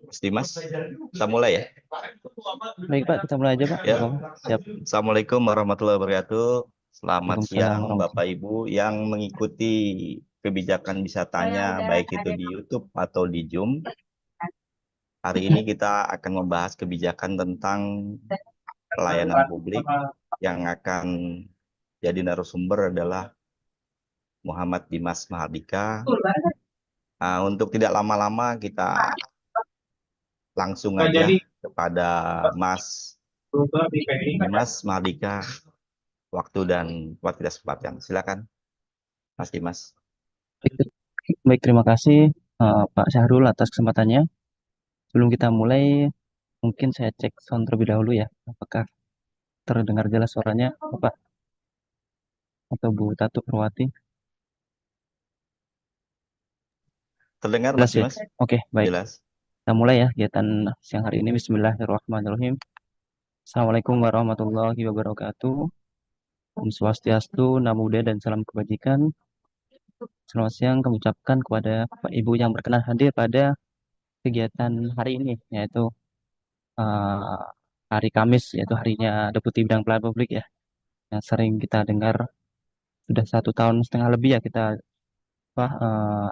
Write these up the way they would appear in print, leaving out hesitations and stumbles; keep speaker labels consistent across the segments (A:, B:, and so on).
A: Mas Dimas, kita mulai ya.
B: Baik Pak, kita mulai aja Pak.
A: Ya,
B: Nggak apa-apa. Siap.
A: Assalamualaikum warahmatullahi wabarakatuh. Selamat
B: Waalaikumsalam
A: siang Bapak
B: warahmatullahi.
A: Ibu yang mengikuti kebijakan wisatanya, baik itu di YouTube atau di Zoom. Hari ini kita akan membahas kebijakan tentang pelayanan publik yang akan jadi narasumber adalah Muhammad Dimas Mahardika. Untuk tidak lama-lama kita langsung aja kepada Mas Dimas Mahardika, waktu dan buat kita sempatkan. Silakan, Mas Dimas.
B: Baik, terima kasih Pak Syahrul atas kesempatannya. Sebelum kita mulai, mungkin saya cek sound terlebih dahulu ya. Apakah terdengar jelas suaranya, Bapak atau Bu Tatu Perwati?
A: Terdengar, Mas
B: Jelas ya?
A: Dimas?
B: Oke, baik.
A: Jelas.
B: Kita mulai ya kegiatan siang hari ini. Bismillahirrahmanirrahim. Assalamualaikum warahmatullahi wabarakatuh. Om Swastiastu, Namo Buddhaya, dan salam kebajikan. Selamat siang kami ucapkan kepada Bapak Ibu yang berkenan hadir pada kegiatan hari ini, yaitu eh, hari Kamis, yaitu harinya Deputi Bidang Pelayanan Publik ya, yang sering kita dengar sudah 1 tahun setengah lebih ya kita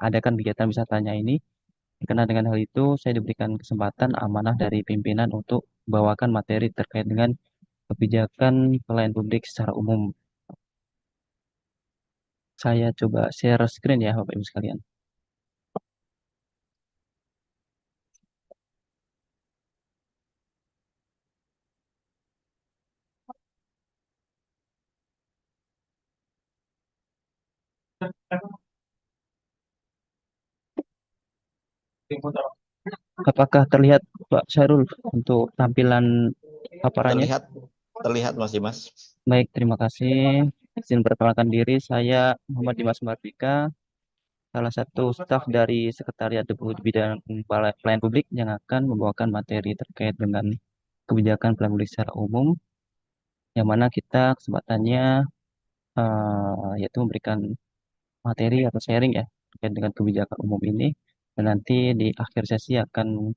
B: adakan kegiatan wisatanya ini. Karena dengan hal itu saya diberikan kesempatan amanah dari pimpinan untuk membawakan materi terkait dengan kebijakan pelayanan publik secara umum. Saya coba share screen ya Bapak Ibu sekalian. Apakah terlihat Pak Syarul untuk tampilan paparannya?
A: Terlihat, terlihat Mas Dimas.
B: Baik, terima kasih. Izin perkenalkan diri, saya Muhammad Dimas Mardika, salah satu staf dari Sekretariat Deputi Bidang Pelayanan Publik yang akan membawakan materi terkait dengan kebijakan pelayanan publik secara umum, yang mana kita kesempatannya yaitu memberikan materi atau sharing ya terkait dengan kebijakan umum ini, dan nanti di akhir sesi akan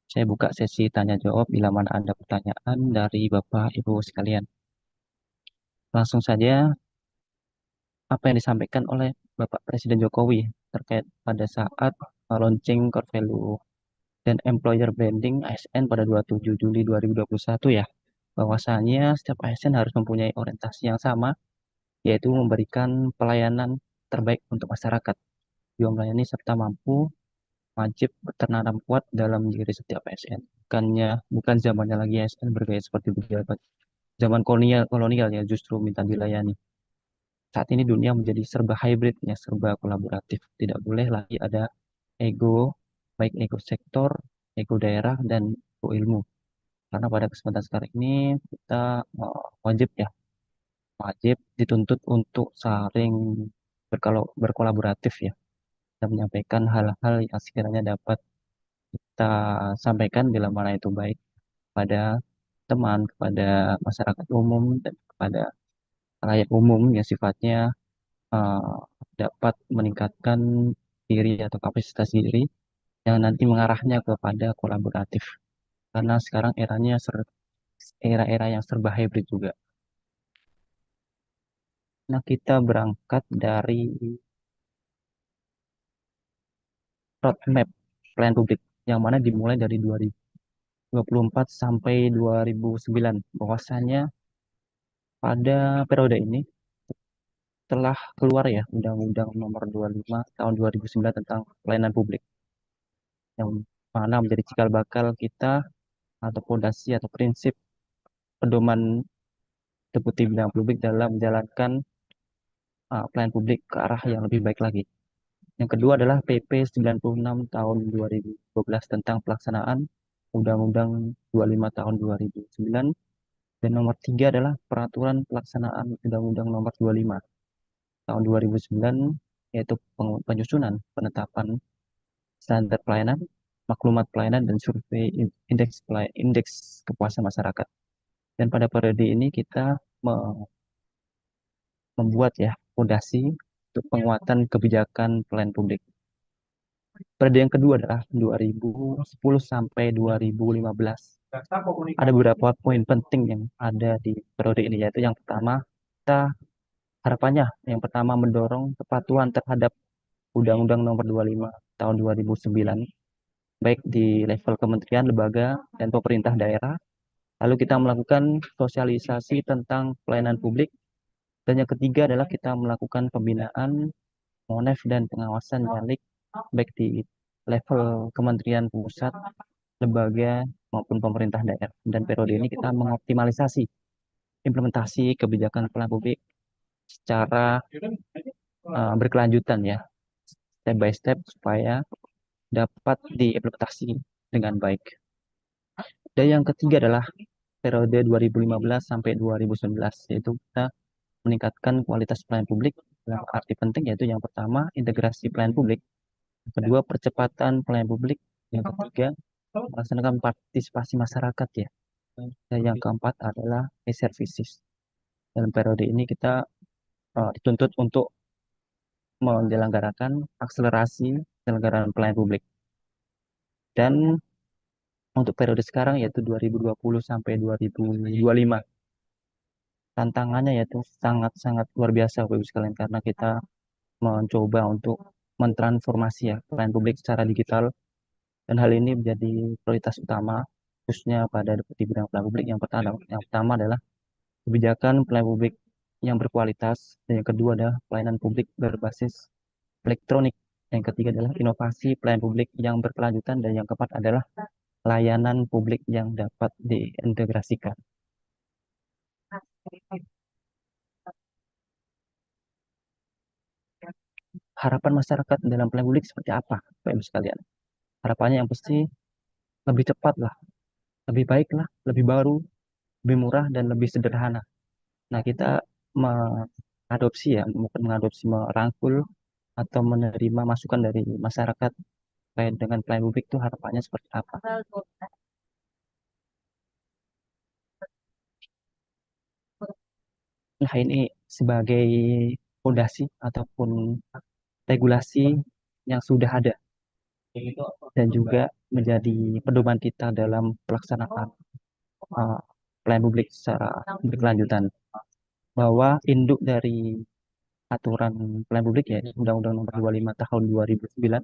B: saya buka sesi tanya jawab bila mana ada pertanyaan dari Bapak Ibu sekalian. Langsung saja, apa yang disampaikan oleh Bapak Presiden Jokowi terkait pada saat launching core value dan employer branding ASN pada 27 Juli 2021 ya, bahwasanya setiap ASN harus mempunyai orientasi yang sama, yaitu memberikan pelayanan terbaik untuk masyarakat, juga melayani serta mampu wajib tertanam kuat dalam diri setiap ASN. Bukan zamannya lagi ASN bergaya seperti pejabat zaman kolonial ya, justru minta dilayani. Saat ini dunia menjadi serba hybrid ya, serba kolaboratif. Tidak boleh lagi ada ego, baik ego sektor, ego daerah, dan ego ilmu. Karena pada kesempatan sekarang ini kita wajib ya, wajib dituntut untuk saling berkolaboratif ya, dan menyampaikan hal-hal yang sekiranya dapat kita sampaikan bila mana itu baik pada teman, kepada masyarakat umum, dan kepada rakyat umum yang sifatnya eh, dapat meningkatkan diri atau kapasitas diri yang nanti mengarahnya kepada kolaboratif. Karena sekarang era-era yang serba hybrid juga. Nah, kita berangkat dari roadmap pelayanan publik yang mana dimulai dari 2024 sampai 2009. Bahwasanya pada periode ini telah keluar ya Undang-Undang Nomor 25 Tahun 2009 tentang pelayanan publik, yang mana menjadi cikal bakal kita atau fondasi atau prinsip pedoman Deputi Bidang Publik dalam menjalankan pelayanan publik ke arah yang lebih baik lagi. Yang kedua adalah PP 96 tahun 2012 tentang pelaksanaan Undang-Undang 25 tahun 2009, dan nomor tiga adalah peraturan pelaksanaan Undang-Undang nomor 25 tahun 2009, yaitu penyusunan penetapan standar pelayanan, maklumat pelayanan, dan survei indeks kepuasan masyarakat. Dan pada periode ini kita membuat ya fondasi untuk penguatan kebijakan pelayanan publik. Periode yang kedua adalah 2010 sampai 2015. Ada beberapa poin penting yang ada di periode ini, yaitu yang pertama, kita harapannya yang pertama mendorong kepatuhan terhadap Undang-Undang Nomor 25 Tahun 2009, baik di level kementerian, lembaga, dan pemerintah daerah. Lalu kita melakukan sosialisasi tentang pelayanan publik. Dan yang ketiga adalah kita melakukan pembinaan, monef, dan pengawasan balik, baik di level kementerian pusat, lembaga, maupun pemerintah daerah. Dan periode ini kita mengoptimalisasi implementasi kebijakan pelayanan publik secara berkelanjutan ya, step by step supaya dapat diimplementasi dengan baik. Dan yang ketiga adalah periode 2015 sampai 2019, yaitu kita meningkatkan kualitas pelayanan publik dalam arti penting, yaitu yang pertama integrasi pelayanan publik, yang kedua percepatan pelayanan publik, yang ketiga melaksanakan partisipasi masyarakat ya, dan yang keempat adalah e-services. Dalam periode ini kita dituntut untuk menyelenggarakan akselerasi penyelenggaraan pelayanan publik. Dan untuk periode sekarang yaitu 2020 sampai 2025, tantangannya yaitu sangat-sangat luar biasa Bapak Ibu sekalian, karena kita mencoba untuk mentransformasi ya pelayanan publik secara digital, dan hal ini menjadi prioritas utama khususnya pada di bidang pelayanan publik. Yang pertama adalah kebijakan pelayanan publik yang berkualitas, dan yang kedua adalah pelayanan publik berbasis elektronik, yang ketiga adalah inovasi pelayanan publik yang berkelanjutan, dan yang keempat adalah layanan publik yang dapat diintegrasikan. Harapan masyarakat dalam pelayanan publik seperti apa, Bapak Ibu sekalian? Harapannya yang pasti lebih cepat lah, lebih baik lah, lebih baru, lebih murah, dan lebih sederhana. Nah, kita mengadopsi ya, mungkin mengadopsi, merangkul, atau menerima masukan dari masyarakat terkait dengan pelayanan publik itu harapannya seperti apa. Nah, ini sebagai fondasi ataupun regulasi yang sudah ada dan juga menjadi pedoman kita dalam pelaksanaan pelayanan publik secara berkelanjutan, bahwa induk dari aturan pelayanan publik ya Undang-Undang Nomor 25 Tahun 2009,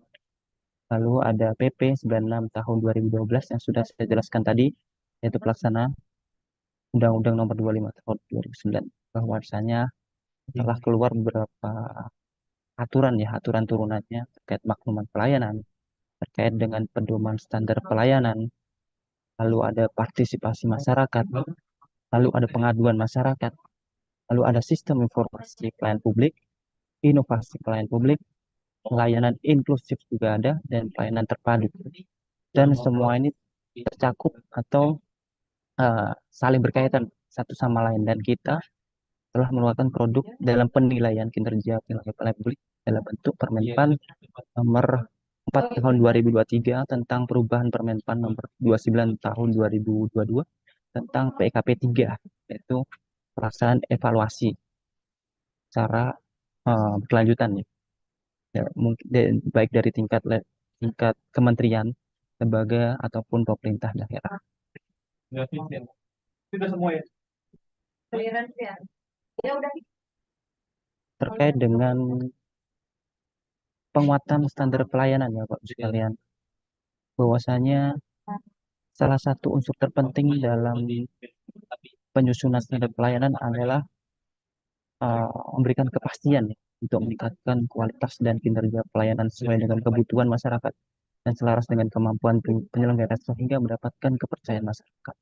B: lalu ada PP 96 Tahun 2012 yang sudah saya jelaskan tadi, yaitu pelaksanaan Undang-Undang Nomor 25 Tahun 2009, bahwasanya telah keluar beberapa aturan ya, aturan turunannya terkait makluman pelayanan, terkait dengan pedoman standar pelayanan, lalu ada partisipasi masyarakat, lalu ada pengaduan masyarakat, lalu ada sistem informasi pelayanan publik, inovasi pelayanan publik, layanan inklusif juga ada, dan pelayanan terpadu. Dan semua ini tercakup atau saling berkaitan satu sama lain, dan kita telah mengeluarkan produk dalam penilaian kinerja pelayanan publik dalam bentuk Permenpan nomor 4 tahun 2023 tentang perubahan Permenpan nomor 29 tahun 2022 tentang PKP 3, yaitu pelaksanaan evaluasi secara berkelanjutan ya. Ya, mungkin baik dari tingkat kementerian, lembaga, ataupun pemerintah daerah. Terkait dengan penguatan standar pelayanan ya Pak sekalian, bahwasanya salah satu unsur terpenting dalam penyusunan standar pelayanan adalah memberikan kepastian ya, untuk meningkatkan kualitas dan kinerja pelayanan sesuai dengan kebutuhan masyarakat dan selaras dengan kemampuan penyelenggara sehingga mendapatkan kepercayaan masyarakat.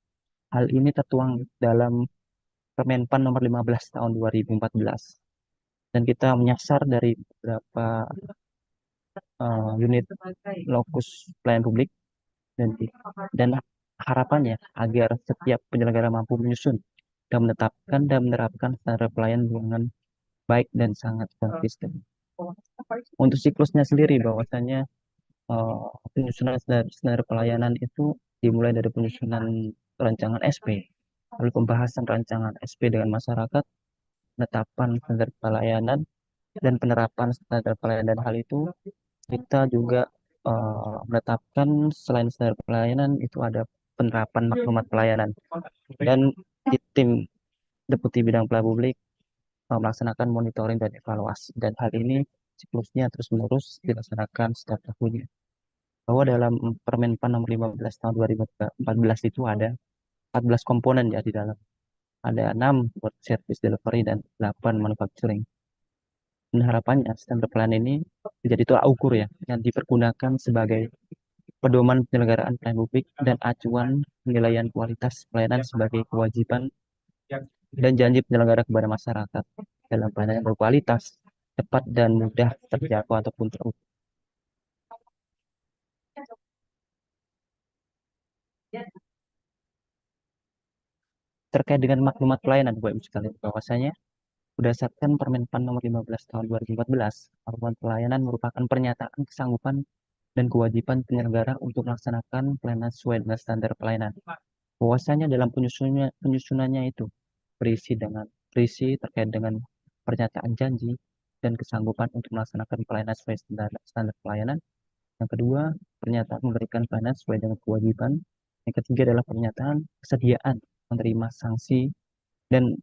B: Hal ini tertuang dalam Permenpan nomor 15 tahun 2014, dan kita menyasar dari beberapa unit lokus pelayanan publik, dan dan harapannya agar setiap penyelenggara mampu menyusun dan menetapkan dan menerapkan standar pelayanan dengan baik dan sangat konsisten. Untuk siklusnya sendiri, bahwasanya penyusunan standar pelayanan itu dimulai dari penyusunan rancangan SP, lalu pembahasan rancangan SP dengan masyarakat, penetapan standar pelayanan, dan penerapan standar pelayanan. Dan hal itu kita juga menetapkan selain standar pelayanan itu ada penerapan maklumat pelayanan dan di tim Deputi Bidang Pelayanan Publik melaksanakan monitoring dan evaluasi dan hal ini siklusnya terus-menerus dilaksanakan setiap tahunnya. Bahwa dalam Permenpan nomor 15 tahun 2014 itu ada 14 komponen ya di dalam. Ada 6 buat service delivery dan 8 manufacturing. Dan harapannya standar pelayanan ini menjadi tolak ukur ya yang dipergunakan sebagai pedoman penyelenggaraan pelayanan publik dan acuan penilaian kualitas pelayanan sebagai kewajiban dan janji penyelenggara kepada masyarakat dalam pelayanan yang berkualitas, cepat dan mudah terjangkau ataupun terukur. Terkait dengan maklumat pelayanan, Bapak Ibu sekalian, bahwasanya berdasarkan Permenpan nomor 15 tahun 2014, maklumat pelayanan merupakan pernyataan kesanggupan dan kewajiban penyelenggara untuk melaksanakan pelayanan sesuai dengan standar pelayanan. Bahwasanya dalam penyusunannya itu berisi terkait dengan pernyataan janji dan kesanggupan untuk melaksanakan pelayanan sesuai standar pelayanan. Yang kedua, pernyataan memberikan pelayanan sesuai dengan kewajiban. Yang ketiga adalah pernyataan kesediaan menerima sanksi dan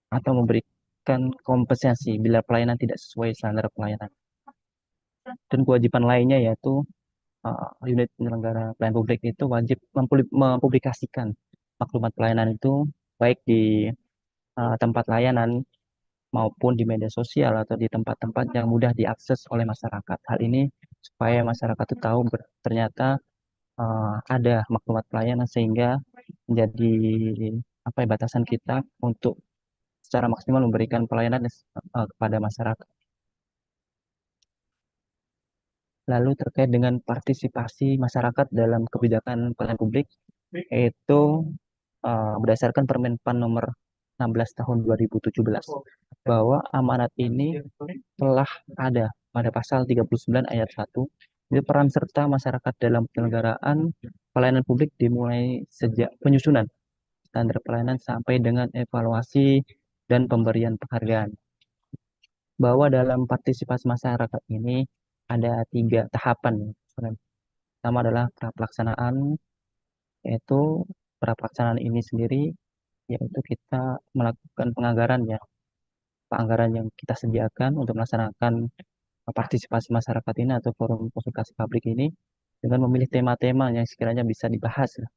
B: atau memberikan kompensasi bila pelayanan tidak sesuai standar pelayanan. Dan kewajiban lainnya yaitu unit penyelenggara pelayanan publik itu wajib mempublikasikan maklumat pelayanan itu baik di tempat layanan maupun di media sosial atau di tempat-tempat yang mudah diakses oleh masyarakat. Hal ini supaya masyarakat itu tahu ternyata ada maklumat pelayanan sehingga menjadi apa ya, batasan kita untuk secara maksimal memberikan pelayanan kepada masyarakat. Lalu terkait dengan partisipasi masyarakat dalam kebijakan pelayanan publik, yaitu berdasarkan Permenpan nomor 16 tahun 2017, bahwa amanat ini telah ada pada pasal 39 ayat 1, itu peran serta masyarakat dalam penyelenggaraan pelayanan publik dimulai sejak penyusunan standar pelayanan sampai dengan evaluasi dan pemberian penghargaan. Bahwa dalam partisipasi masyarakat ini ada 3 tahapan. Pertama adalah pelaksanaan, yaitu pelaksanaan ini sendiri, yaitu kita melakukan penganggaran ya, anggaran yang kita sediakan untuk melaksanakan partisipasi masyarakat ini atau forum konsultasi publik ini dengan memilih tema-tema yang sekiranya bisa dibahas ya,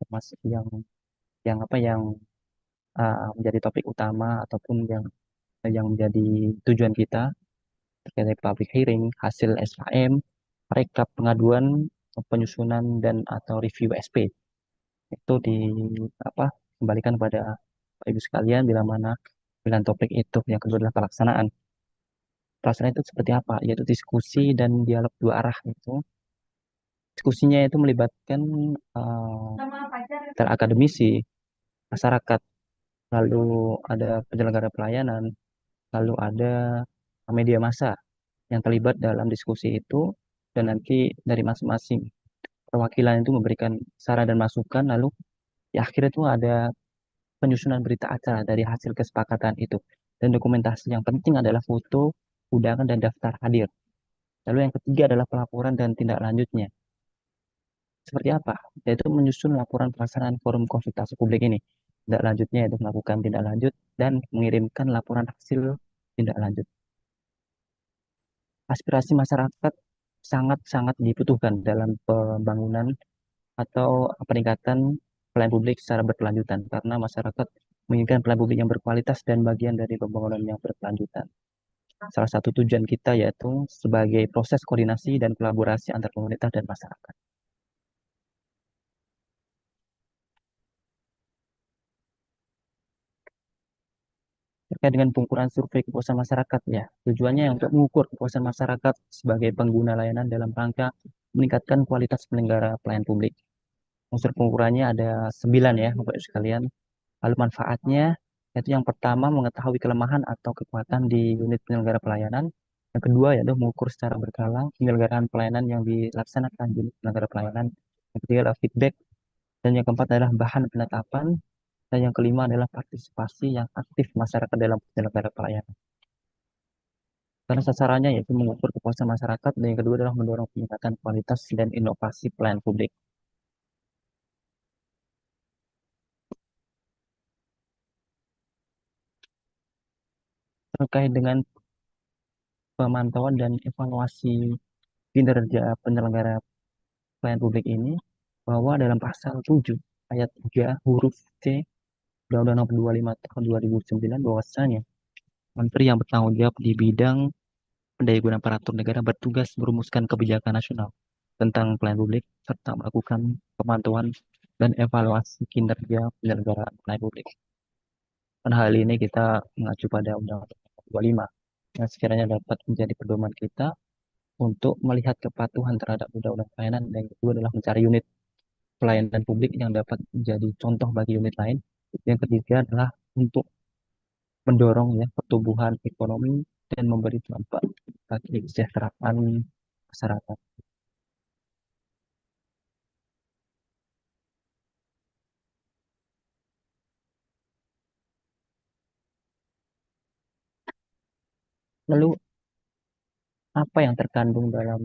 B: termasuk yang apa yang menjadi topik utama ataupun yang menjadi tujuan kita terkait public hearing, hasil SKM, rekap pengaduan, penyusunan dan atau review SP. Itu apa kembalikan kepada Bapak Ibu sekalian bila mana pilihan topik itu. Yang kedua adalah pelaksanaan. Pelaksanaan itu seperti apa? Yaitu diskusi dan dialog dua arah itu. Diskusinya itu melibatkan akademisi, masyarakat, lalu ada penyelenggara pelayanan, lalu ada media massa yang terlibat dalam diskusi itu, dan nanti dari masing-masing perwakilan itu memberikan saran dan masukan, lalu di akhir itu ada penyusunan berita acara dari hasil kesepakatan itu. Dan dokumentasi yang penting adalah foto, undangan, dan daftar hadir. Lalu yang ketiga adalah pelaporan dan tindak lanjutnya. Seperti apa? Yaitu menyusun laporan pelaksanaan forum konsultasi publik ini. Tindak lanjutnya yaitu melakukan tindak lanjut dan mengirimkan laporan hasil tindak lanjut. Aspirasi masyarakat sangat-sangat dibutuhkan dalam pembangunan atau peningkatan pelayanan publik secara berkelanjutan karena masyarakat menginginkan pelayanan publik yang berkualitas dan bagian dari pembangunan yang berkelanjutan. Salah satu tujuan kita yaitu sebagai proses koordinasi dan kolaborasi antar pemerintah dan masyarakat. Terkait dengan pengukuran survei kepuasan masyarakat ya, tujuannya untuk mengukur kepuasan masyarakat sebagai pengguna layanan dalam rangka meningkatkan kualitas penyelenggara pelayanan publik. Unsur pengukurannya ada 9 ya, Bapak Ibu sekalian. Lalu manfaatnya, yaitu yang pertama mengetahui kelemahan atau kekuatan di unit penyelenggara pelayanan. Yang kedua yaitu mengukur secara berkala penyelenggaraan pelayanan yang dilaksanakan di unit penyelenggara pelayanan. Yang ketiga adalah feedback. Dan yang keempat adalah bahan penetapan. Dan yang kelima adalah partisipasi yang aktif masyarakat dalam penyelenggara pelayanan. karena sasarannya yaitu mengukur kepuasan masyarakat, dan yang kedua adalah mendorong peningkatan kualitas dan inovasi pelayanan publik. Terkait dengan pemantauan dan evaluasi kinerja penyelenggara pelayanan publik ini, bahwa dalam pasal 7 ayat 3 huruf C Undang-Undang Nomor 25 Tahun 2009 bahwasanya Menteri yang bertanggung jawab di bidang pendayagunaan aparatur negara bertugas merumuskan kebijakan nasional tentang pelayanan publik serta melakukan pemantauan dan evaluasi kinerja penyelenggaraan pelayanan publik. Dan hal ini kita mengacu pada Undang-Undang 25 yang sekiranya dapat menjadi pedoman kita untuk melihat kepatuhan terhadap undang-undang pelayanan, dan yang kedua adalah mencari unit pelayanan publik yang dapat menjadi contoh bagi unit lain. Yang ketiga adalah untuk mendorong ya pertumbuhan ekonomi dan memberi dampak bagi kesejahteraan masyarakat. Lalu apa yang terkandung dalam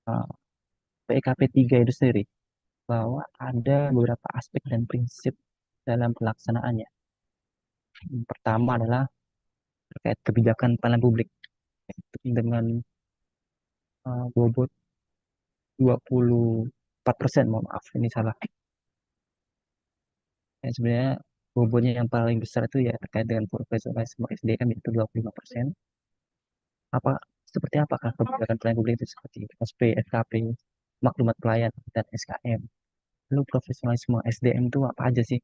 B: uh, PKP 3 itu sendiri? Bahwa ada beberapa aspek dan prinsip dalam pelaksanaannya. Yang pertama adalah terkait kebijakan pelayanan publik dengan bobot 24%, mohon maaf ini salah. Ya, sebenarnya bobotnya yang paling besar itu ya terkait dengan profesionalisme SDM itu 25%. Apa seperti apakah kebijakan pelayanan publik itu seperti SP, SKP, maklumat pelayan dan SKM. Lalu profesionalisme SDM itu apa aja sih?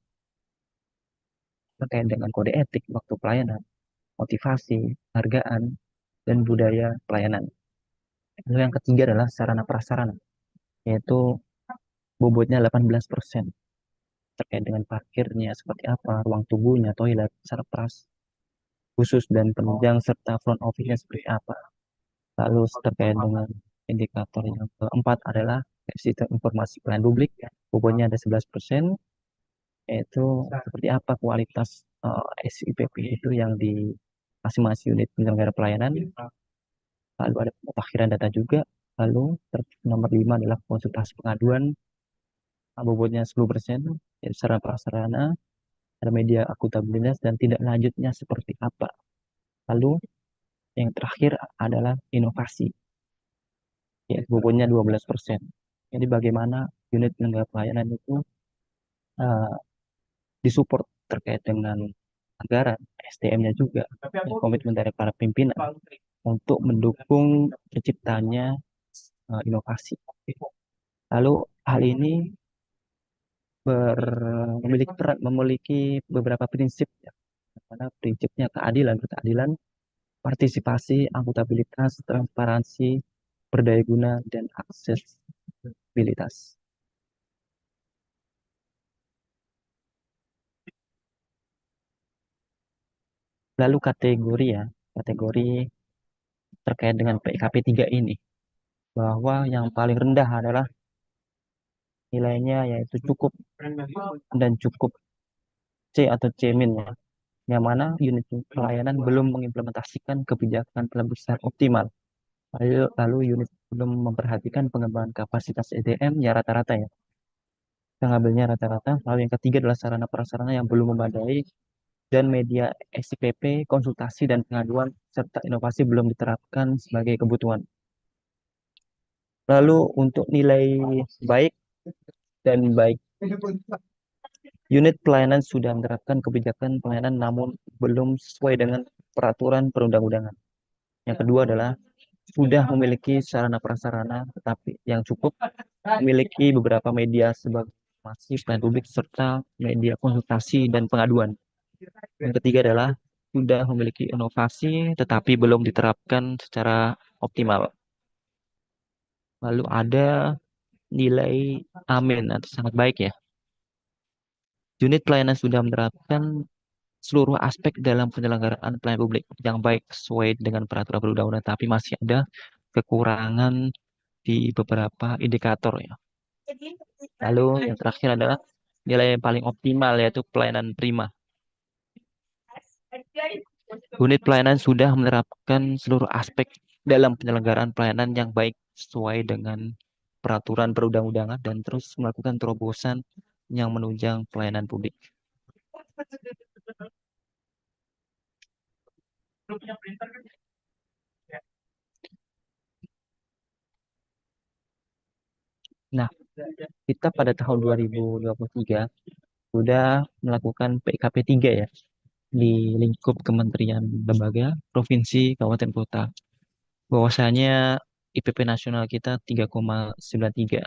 B: Terkait dengan kode etik waktu pelayanan, motivasi, hargaan, dan budaya pelayanan. Lalu yang ketiga adalah sarana prasarana, yaitu bobotnya 18%, terkait dengan parkirnya seperti apa, ruang tunggunya, toilet, sarpras khusus dan penunjang, serta front office-nya seperti apa. Lalu terkait dengan indikator yang keempat adalah sistem informasi pelayanan publik, bobotnya ada 11%, yaitu seperti apa kualitas SIPP itu yang di masing-masing unit penyelenggara pelayanan. Lalu ada pemutakhiran data juga. Lalu nomor 5 adalah konsultasi pengaduan, bobotnya 10%, yaitu sarana prasarana, ada media akuntabilitas, dan tidak lanjutnya seperti apa. Lalu yang terakhir adalah inovasi, yaitu bobotnya 12%. Jadi bagaimana unit penyelenggara pelayanan itu uh, disupport terkait dengan anggaran, SDM-nya juga, dan komitmen dari para pimpinan untuk mendukung terciptanya inovasi. Lalu hal ini memiliki beberapa prinsip, ya. Karena prinsipnya keadilan, ketadilan, partisipasi, akuntabilitas, transparansi, berdaya guna, dan aksesibilitas. Lalu kategori ya, kategori terkait dengan PKP 3 ini, bahwa yang paling rendah adalah nilainya yaitu cukup dan cukup C atau C min ya, yang mana unit pelayanan belum mengimplementasikan kebijakan pelayanan secara optimal. Lalu unit belum memperhatikan pengembangan kapasitas EDM ya rata-rata ya. Kita ngambilnya rata-rata. Lalu yang ketiga adalah sarana prasarana yang belum memadai dan media SIPP, konsultasi dan pengaduan serta inovasi belum diterapkan sebagai kebutuhan. Lalu untuk nilai baik dan baik, unit pelayanan sudah menerapkan kebijakan pelayanan namun belum sesuai dengan peraturan perundang-undangan. Yang kedua adalah sudah memiliki sarana prasarana tetapi yang cukup, memiliki beberapa media sebagai informasi pelayanan publik serta media konsultasi dan pengaduan. Yang ketiga adalah sudah memiliki inovasi tetapi belum diterapkan secara optimal. Lalu ada nilai amin atau sangat baik ya. Unit pelayanan sudah menerapkan seluruh aspek dalam penyelenggaraan pelayanan publik yang baik sesuai dengan peraturan perundang-undangan, tapi masih ada kekurangan di beberapa indikator ya. Lalu yang terakhir adalah nilai yang paling optimal yaitu pelayanan prima. Unit pelayanan sudah menerapkan seluruh aspek dalam penyelenggaraan pelayanan yang baik sesuai dengan peraturan perundang-undangan dan terus melakukan terobosan yang menunjang pelayanan publik. Nah, kita pada tahun 2023 sudah melakukan PKP 3 ya di lingkup kementerian, lembaga, provinsi, kabupaten, kota. Bahwasanya IPP nasional kita 3,93.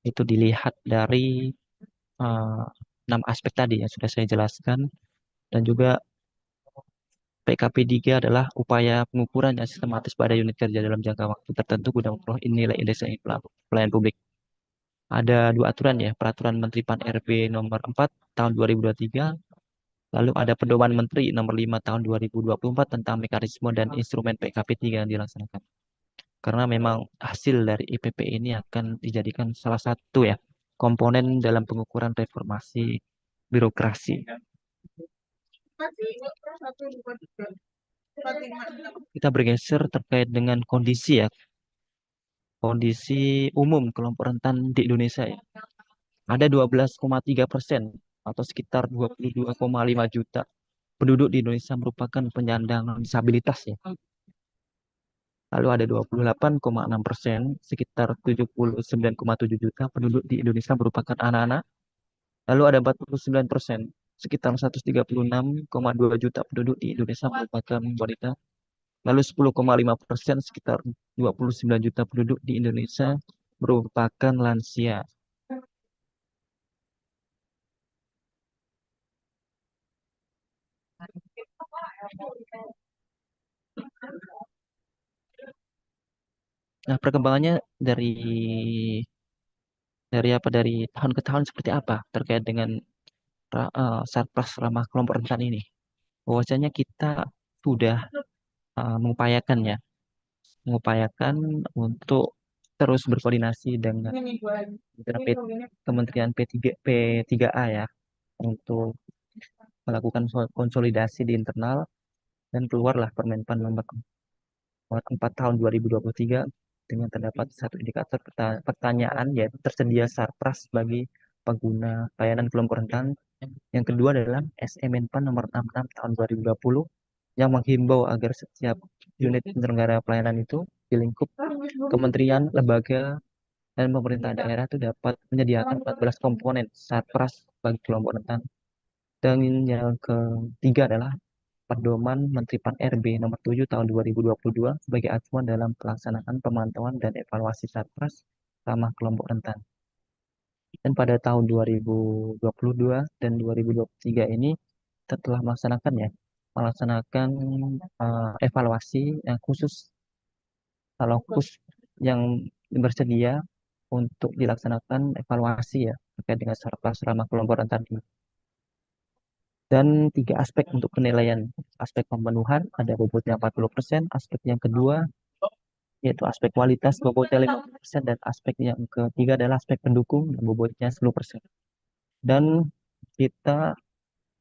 B: Itu dilihat dari eh, 6 aspek tadi yang sudah saya jelaskan dan juga PKP 3 adalah upaya pengukuran yang sistematis pada unit kerja dalam jangka waktu tertentu guna memperoleh nilai indeks pelayanan publik. Ada dua aturan ya, Peraturan Menteri Pan RB nomor 4 tahun 2023, lalu ada Pedoman Menteri nomor 5 tahun 2024 tentang mekanisme dan instrumen PKP 3 yang dilaksanakan. Karena memang hasil dari IPP ini akan dijadikan salah satu ya komponen dalam pengukuran reformasi birokrasi. Kita bergeser terkait dengan kondisi ya, kondisi umum kelompok rentan di Indonesia ya. Ada 12,3% atau sekitar 22,5 juta penduduk di Indonesia merupakan penyandang disabilitas ya. Lalu ada 28,6%, sekitar 79,7 juta penduduk di Indonesia merupakan anak-anak. Lalu ada 49%, sekitar 136,2 juta penduduk di Indonesia merupakan wanita. Lalu 10,5%, sekitar 29 juta penduduk di Indonesia merupakan lansia. Nah, perkembangannya dari tahun ke tahun seperti apa terkait dengan Satgas ramah kelompok rentan ini? Bahwasanya kita sudah mengupayakan untuk terus berkoordinasi dengan Kementerian P3A ya untuk melakukan konsolidasi di internal dan keluarlah Permenpan nomor 4 tahun 2023 dengan terdapat satu indikator pertanyaan yaitu tersedia sarpras bagi pengguna layanan kelompok rentan. Yang kedua adalah SE Menpan nomor 66 tahun 2020 yang menghimbau agar setiap unit penyelenggara pelayanan itu di lingkup kementerian, lembaga, dan pemerintah daerah itu dapat menyediakan 14 komponen sarpras bagi kelompok rentan. Dan yang ketiga adalah Pedoman Menteri Pan RB nomor 7 tahun 2022 sebagai acuan dalam pelaksanaan pemantauan dan evaluasi Satgas ramah kelompok rentan. Dan pada tahun 2022 dan 2023 ini kita telah melaksanakan evaluasi yang khusus lokus yang bersedia untuk dilaksanakan evaluasi ya terkait dengan Satgas ramah kelompok rentan ini. Dan tiga aspek untuk penilaian. Aspek pemenuhan ada bobotnya 40%, aspek yang kedua yaitu aspek kualitas bobotnya 50%, dan aspek yang ketiga adalah aspek pendukung yang bobotnya 10%. Dan kita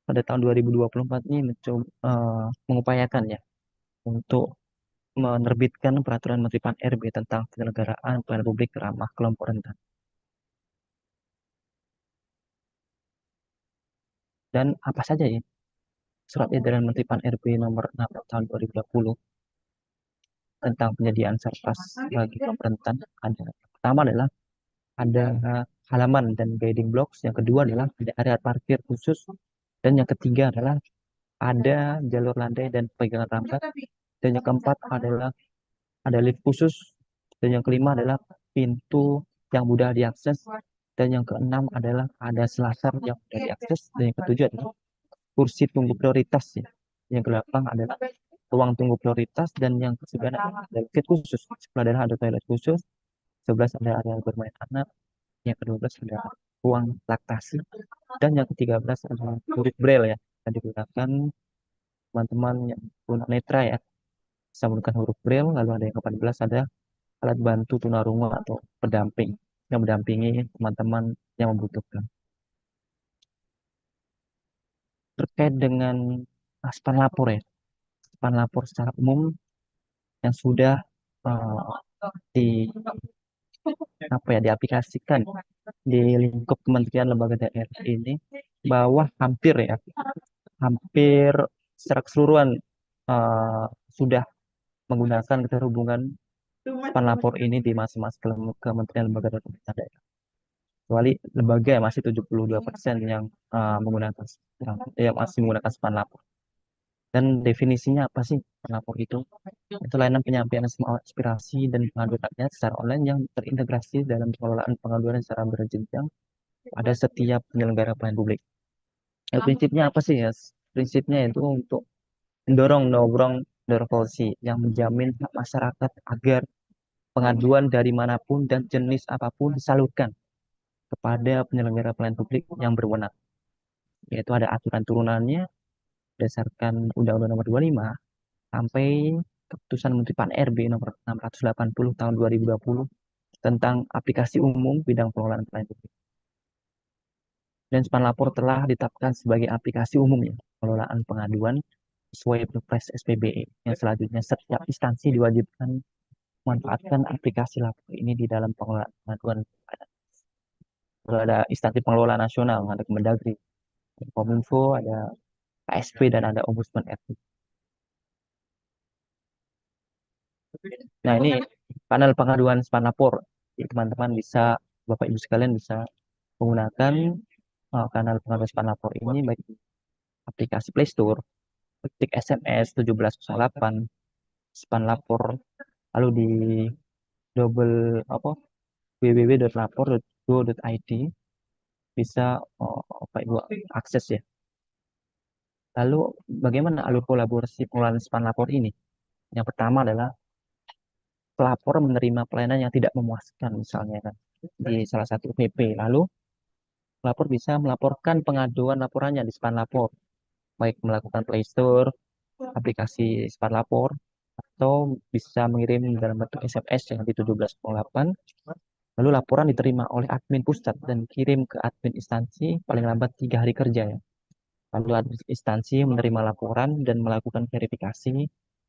B: pada tahun 2024 ini mengupayakan ya untuk menerbitkan peraturan Menteri Pan RB tentang penyelenggaraan pelayanan publik ramah kelompok rentan. Dan apa saja ya surat edaran Menteri Pan RB nomor 6 tahun 2020 tentang penyediaan sarpras bagi kelompok rentan ada. Pertama adalah ada halaman dan guiding blocks. Yang kedua adalah ada area parkir khusus. Dan yang ketiga adalah ada jalur landai dan pegangan rambat. Dan yang keempat adalah ada lift khusus. Dan yang kelima adalah pintu yang mudah diakses. Dan yang keenam adalah ada selasar yang mudah diakses. Dan yang ketujuh adalah kursi tunggu prioritas ya. Yang kedelapan adalah ruang tunggu prioritas, dan yang kesembilan adalah toilet khusus. Sepuluh adalah ada toilet khusus, 11 ada area bermain anak, yang ke-12 ada ruang laktasi, dan yang ke-13 adalah huruf braille ya yang digunakan teman-teman yang tunanetra ya bisa menggunakan huruf braille. Lalu ada yang ke-14 ada alat bantu tunarungu atau pendamping yang mendampingi teman-teman yang membutuhkan. Terkait dengan aspal lapor ya, span lapor secara umum yang sudah eh, di apa ya diaplikasikan di lingkup kementerian lembaga daerah ini bahwa hampir ya hampir secara keseluruhan eh, sudah menggunakan keterhubungan span lapor ini di masing-masing kementerian lembaga dan pemerintah daerah. Kecuali lembaga ya masih 72% yang menggunakan yang masih menggunakan span lapor. Dan definisinya apa sih span lapor itu? Itu layanan penyampaian aspirasi dan pengaduan rakyat secara online yang terintegrasi dalam pengelolaan pengaduan secara berjenjang pada setiap penyelenggara pelayanan publik. Prinsipnya apa sih ya? Prinsipnya itu untuk mendorong policy yang menjamin hak masyarakat agar pengaduan dari manapun dan jenis apapun disalurkan kepada penyelenggara pelayanan publik yang berwenang. Yaitu ada aturan turunannya berdasarkan Undang-Undang Nomor 25 sampai Keputusan Menteri Pan RB Nomor 680 Tahun 2020 tentang aplikasi umum bidang pengelolaan pelayanan publik. Dan Span Lapor telah ditetapkan sebagai aplikasi umum ya, pengelolaan pengaduan sesuai Perpres SPBE yang selanjutnya setiap instansi diwajibkan memanfaatkan aplikasi lapor ini di dalam pengelolaan pengaduan. Ada instansi pengelola nasional, ada Kemendagri, ada Kominfo, ada KSP, dan ada Ombudsman RI. Nah, ini panel pengaduan Span Lapor. Jadi, teman-teman bisa, Bapak Ibu sekalian bisa menggunakan kanal pengaduan Span Lapor ini baik di aplikasi Play Store, ketik SMS 1708, Span Lapor, lalu di double apa www.lapor.go.id bisa Bapak Ibu akses ya. Lalu bagaimana alur kolaborasi pengelolaan Span Lapor ini? Yang pertama adalah pelapor menerima pelayanan yang tidak memuaskan misalnya kan di salah satu UPP. Lalu pelapor bisa melaporkan pengaduan laporannya di Span Lapor, baik melakukan Play Store, aplikasi Span Lapor, atau bisa mengirim dalam bentuk SMS yang di 1708. Lalu laporan diterima oleh admin pusat dan kirim ke admin instansi paling lambat 3 hari kerja ya. Lalu admin instansi menerima laporan dan melakukan verifikasi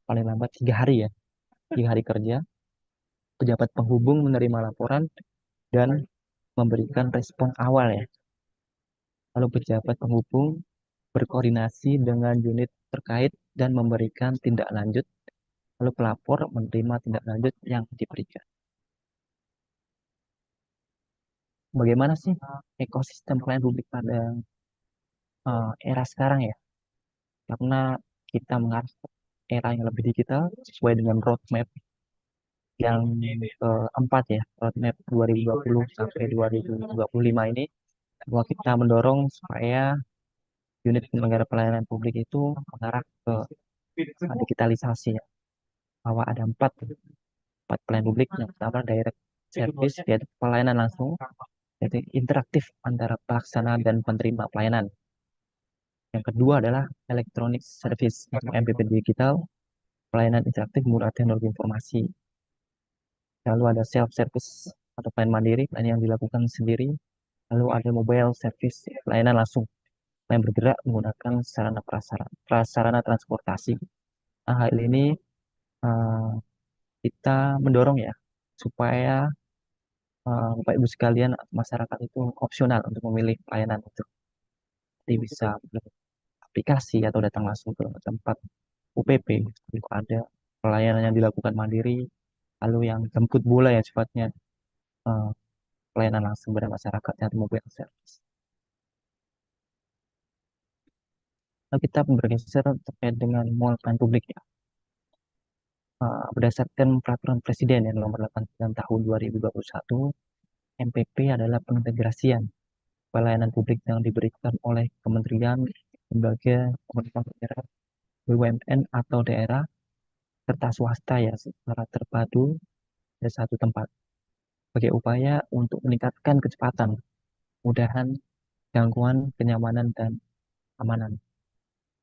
B: paling lambat 3 hari ya, 3 hari kerja. Pejabat penghubung menerima laporan dan memberikan respon awal ya. Lalu pejabat penghubung berkoordinasi dengan unit terkait dan memberikan tindak lanjut. Lalu pelapor menerima tindak lanjut yang diberikan. Bagaimana sih ekosistem pelayanan publik pada era sekarang ya? Karena kita mengarah ke era yang lebih digital sesuai dengan roadmap yang keempat ya, roadmap 2020 sampai 2025 ini, bahwa kita mendorong supaya unit penyelenggara pelayanan publik itu mengarah ke digitalisasi ya. Bahwa ada empat pelayanan publik. Yang pertama direct service, yaitu pelayanan langsung, yaitu interaktif antara pelaksana dan penerima pelayanan. Yang kedua adalah electronic service atau MPP digital, pelayanan interaktif menggunakan teknologi informasi. Lalu ada self service atau pelayanan mandiri, pelayanan yang dilakukan sendiri. Lalu ada mobile service, pelayanan langsung yang bergerak menggunakan sarana prasarana transportasi. Nah, hal ini eh, kita mendorong ya supaya Bapak Ibu sekalian masyarakat itu opsional untuk memilih pelayanan itu. Jadi bisa aplikasi atau datang langsung ke tempat UPP. Kalau ada pelayanan yang dilakukan mandiri, lalu yang jemput bola ya sifatnya eh, pelayanan langsung pada masyarakat atau mobile service. Lalu kita bergeser terkait dengan mall pelayanan publik ya. Berdasarkan peraturan Presiden yang nomor 89 tahun 2021, MPP adalah pengintegrasian pelayanan publik yang diberikan oleh kementerian, lembaga, pemerintah daerah, BUMN atau daerah, serta swasta ya secara terpadu dari satu tempat sebagai upaya untuk meningkatkan kecepatan, kemudahan, gangguan, kenyamanan, dan keamanan.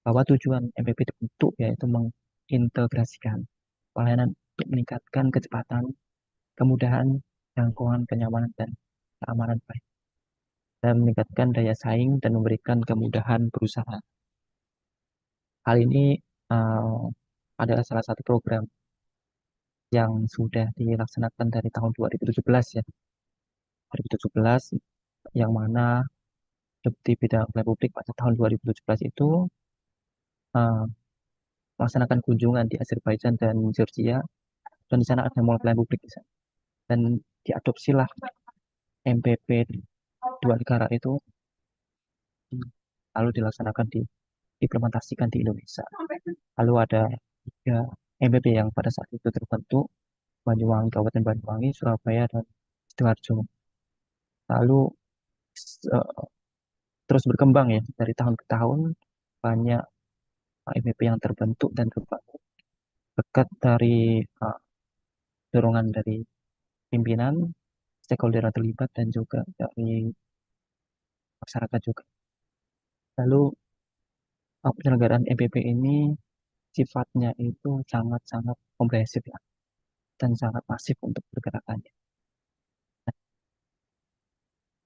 B: Bahwa tujuan MPP dibentuk yaitu mengintegrasikan pelayanan untuk meningkatkan kecepatan, kemudahan, jangkauan, kenyamanan, dan keamanan baik, dan meningkatkan daya saing dan memberikan kemudahan berusaha. Hal ini uh, adalah salah satu program yang sudah dilaksanakan dari tahun 2017 ya. 2017 yang mana Deputi Bidang Pelayanan Publik pada tahun 2017 itu eh, melaksanakan kunjungan di Azerbaijan dan Georgia, dan di sana ada mall pelayanan publik di sana. Dan diadopsilah MPP dua negara itu, lalu dilaksanakan diimplementasikan di Indonesia. Lalu ada tiga MPP yang pada saat itu terbentuk: Banyuwangi, Kabupaten Banyuwangi, Surabaya, dan Sidoarjo. Lalu eh, terus berkembang ya dari tahun ke tahun, banyak MPP yang terbentuk dan terbangun berkat dari dorongan dari pimpinan, stakeholder yang terlibat, dan juga dari masyarakat juga. Lalu penyelenggaraan MPP ini sifatnya itu sangat-sangat komprehensif ya, dan sangat masif untuk pergerakannya.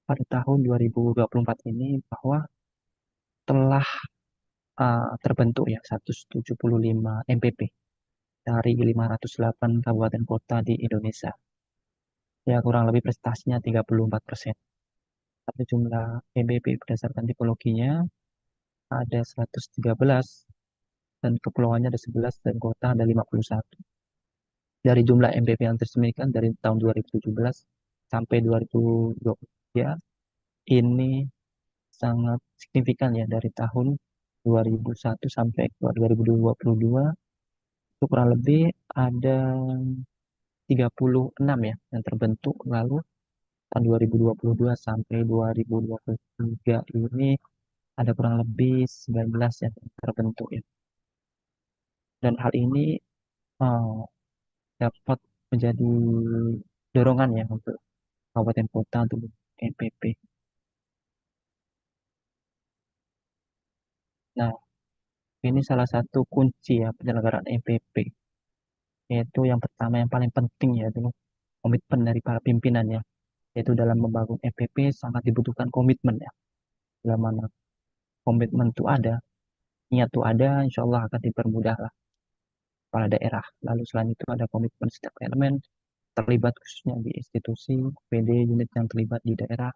B: Pada tahun 2024 ini bahwa telah terbentuk ya 175 MPP dari 508 kabupaten kota di Indonesia. Ya kurang lebih prestasinya 34%. Tapi jumlah MPP berdasarkan tipologinya ada 113, dan kepulauannya ada 11, dan kota ada 51. Dari jumlah MPP yang diresmikan dari tahun 2017 sampai 2023, ini sangat signifikan ya. Dari tahun 2001 sampai 2022 itu kurang lebih ada 36 ya yang terbentuk. Lalu tahun 2022 sampai 2023 ini ada kurang lebih 19 yang terbentuk ya. Dan hal ini eh, dapat menjadi dorongan ya untuk kabupaten kota untuk MPP. Nah, ini salah satu kunci ya penyelenggaraan MPP, yaitu yang pertama yang paling penting yaitu komitmen dari para pimpinan ya, yaitu dalam membangun MPP sangat dibutuhkan komitmen ya. Dalam mana komitmen itu ada, niat itu ada, insya Allah akan dipermudah lah kepala daerah. Lalu selain itu ada komitmen setiap elemen terlibat, khususnya di institusi, PD, unit yang terlibat di daerah,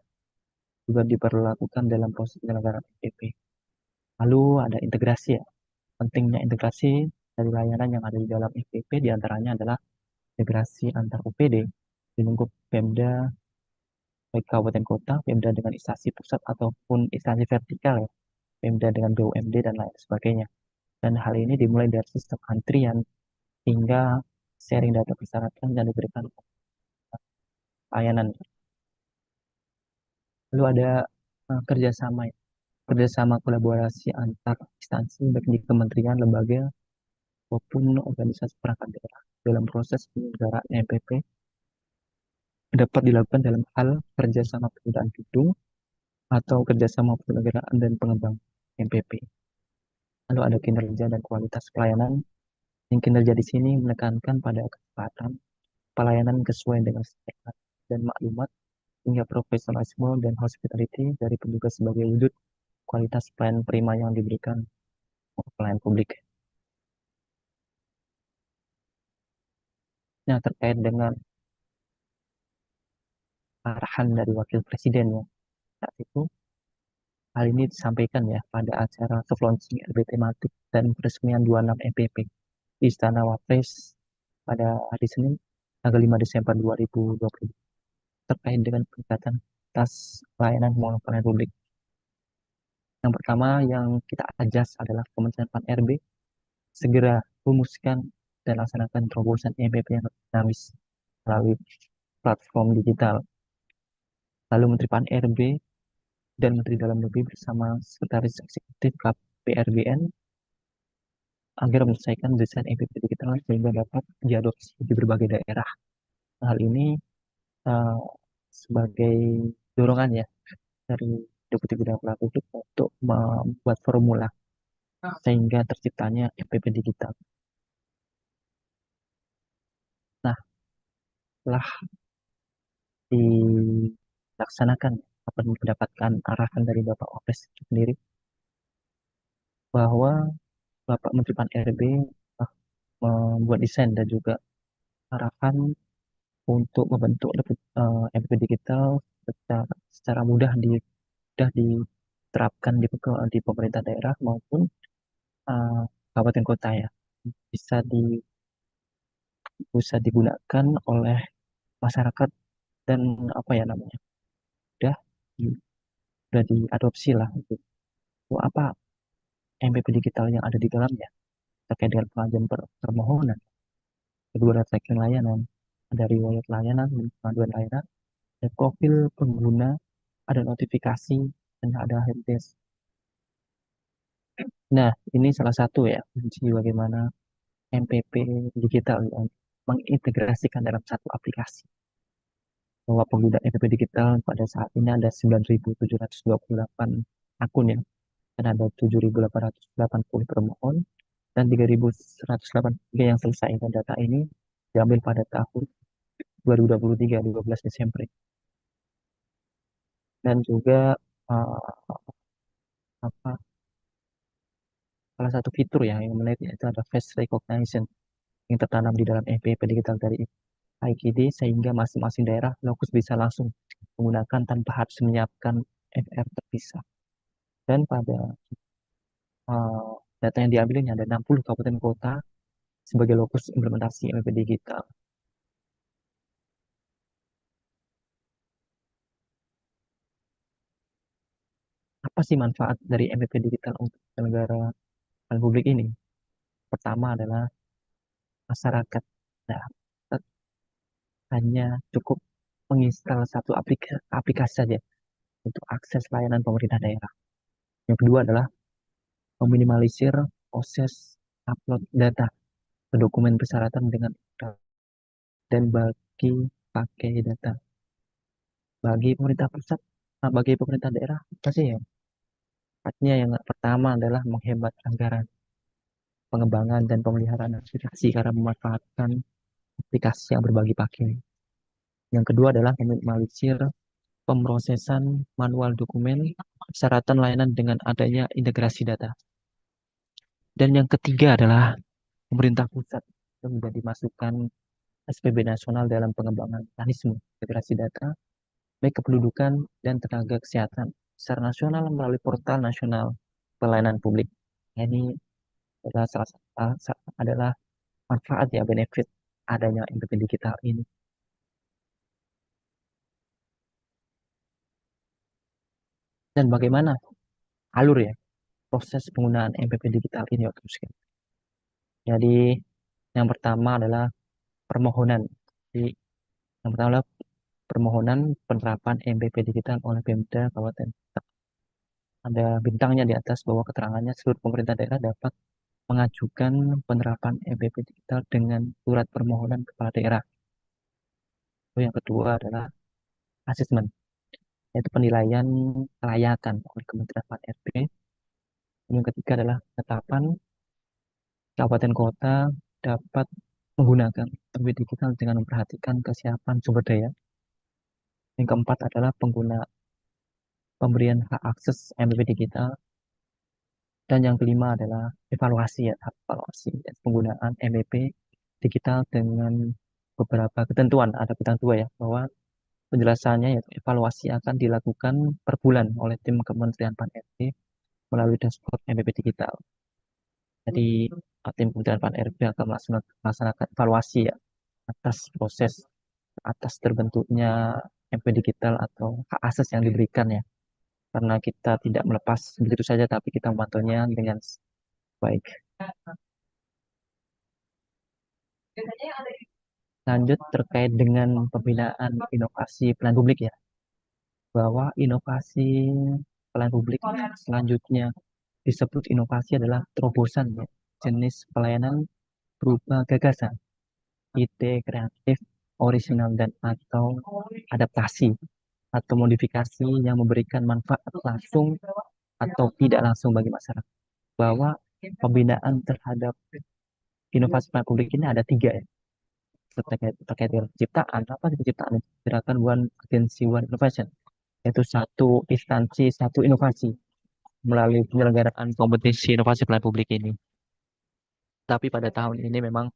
B: juga diperlakukan dalam proses penyelenggaraan MPP. Lalu ada integrasi ya. Pentingnya integrasi dari layanan yang ada di dalam MPP diantaranya adalah integrasi antar UPD di lingkup Pemda, baik kabupaten kota, Pemda dengan instansi pusat ataupun instansi vertikal ya, Pemda dengan BUMD dan lain sebagainya. Dan hal ini dimulai dari sistem antrian hingga sharing data persyaratan dan diberikan layanan. Lalu ada kerjasama ya. Kerjasama kolaborasi antar instansi baik di kementerian, lembaga maupun organisasi perangkat daerah dalam proses penyelenggaraan MPP dapat dilakukan dalam hal kerjasama pengadaan gedung atau kerjasama penyelenggaraan dan pengembang MPP. Lalu ada kinerja dan kualitas pelayanan. Yang kinerja di sini menekankan pada kecepatan pelayanan sesuai dengan standar dan maklumat, hingga profesionalisme dan hospitality dari petugas sebagai wujud kualitas pelayanan prima yang diberikan pelayan publik. Nah, terkait dengan arahan dari Wakil Presiden ya, saat itu hal ini disampaikan ya pada acara soft launching RB tematik dan peresmian 26 MPP di Istana Wapres pada hari Senin tanggal 5 Desember 2020 terkait dengan peningkatan tas pelayanan pelayanan publik. Yang pertama yang kita ajas adalah Kementerian Pan-RB segera rumuskan dan laksanakan terobosan MPP yang dinamis melalui platform digital. Lalu Menteri Pan-RB dan Menteri Dalam Negeri bersama Sekretaris Eksekutif KPRBN agar menyelesaikan desain MPP digital sehingga dapat diadopsi di berbagai daerah. Hal ini uh, sebagai dorongan ya dari Deputi Bidang Pelayanan Publik untuk membuat formula sehingga terciptanya MPP digital. Nah, setelah dilaksanakan apa mendapatkan arahan dari Bapak Wapres itu sendiri bahwa Bapak Menteri Pan RB membuat desain dan juga arahan untuk membentuk MPP digital secara mudah diterapkan di pemerintah daerah maupun eh, kabupaten kota ya. Bisa di, bisa digunakan oleh masyarakat dan apa ya namanya, udah di- udah diadopsi lah gitu. Apa MPP digital yang ada di dalamnya terkait dengan pengajuan permohonan, kedua ada tracking layanan, ada riwayat layanan, pengaduan layanan, ada profil pengguna, ada notifikasi, dan ada helpdesk. Nah, ini salah satu ya kunci bagaimana MPP digital yang mengintegrasikan dalam satu aplikasi. Bahwa pengguna MPP digital pada saat ini ada 9.728 akun ya, dan ada 7.880 permohon dan 3.183 yang selesai. Dan data ini diambil pada tahun 2023, 12 Desember. Dan juga uh, apa salah satu fitur ya yang menarik itu ada face recognition yang tertanam di dalam MPP digital dari IKD sehingga masing-masing daerah lokus bisa langsung menggunakan tanpa harus menyiapkan FR terpisah. Dan pada uh, data yang diambil ini ada 60 kabupaten kota sebagai lokus implementasi MPP digital. Apa sih manfaat dari MPP digital untuk penyelenggara publik ini? Pertama adalah masyarakat. Nah, hanya cukup menginstal satu aplikasi saja untuk akses layanan pemerintah daerah. Yang kedua adalah meminimalisir proses upload data ke dokumen persyaratan dengan mudah. Dan bagi pakai data bagi pemerintah pusat, bagi pemerintah daerah, apa sih ya? Artinya yang pertama adalah menghemat anggaran pengembangan dan pemeliharaan aplikasi karena memanfaatkan aplikasi yang berbagi pakai. Yang kedua adalah meminimalisir pemrosesan manual dokumen persyaratan layanan dengan adanya integrasi data. Dan yang ketiga adalah pemerintah pusat yang menjadi masukan SPB nasional dalam pengembangan mekanisme integrasi data, baik kependudukan dan tenaga kesehatan secara nasional melalui portal nasional pelayanan publik. Ini adalah adalah manfaat ya benefit adanya MPP digital ini. Dan bagaimana alur ya proses penggunaan MPP digital ini waktu itu. Jadi yang pertama adalah permohonan. Jadi, yang pertama adalah permohonan penerapan MPP digital oleh Pemda Kabupaten. Ada bintangnya di atas bahwa keterangannya seluruh pemerintah daerah dapat mengajukan penerapan MPP digital dengan surat permohonan kepala daerah. Lalu yang kedua adalah asesmen, yaitu penilaian kelayakan oleh Kementerian Pan-RB. Yang ketiga adalah penetapan kabupaten kota dapat menggunakan MPP digital dengan memperhatikan kesiapan sumber daya. Yang keempat adalah pemberian hak akses MPP digital. Dan yang kelima adalah evaluasi ya, evaluasi dan penggunaan MPP digital dengan beberapa ketentuan. Ada ketentuan ya, bahwa penjelasannya yaitu evaluasi akan dilakukan per bulan oleh tim Kementerian Pan-RB melalui dashboard MPP digital. Jadi tim Kementerian Pan-RB akan melaksanakan evaluasi ya atas proses atas terbentuknya MP digital atau hak akses yang diberikan ya. Karena kita tidak melepas begitu saja, tapi kita memantaunya dengan baik. Lanjut terkait dengan pembinaan inovasi pelayanan publik ya, bahwa inovasi pelayanan publik selanjutnya disebut inovasi adalah terobosan ya, jenis pelayanan berupa gagasan, ide kreatif, orisinal dan atau adaptasi atau modifikasi yang memberikan manfaat langsung atau tidak langsung bagi masyarakat. Bahwa pembinaan terhadap inovasi pelayanan publik ini ada tiga ya, terkait dengan penciptaan. Apa sih penciptaan? Gerakan One Agency One Innovation, yaitu satu instansi satu inovasi melalui penyelenggaraan kompetisi inovasi pelayanan publik ini. Tapi pada tahun ini memang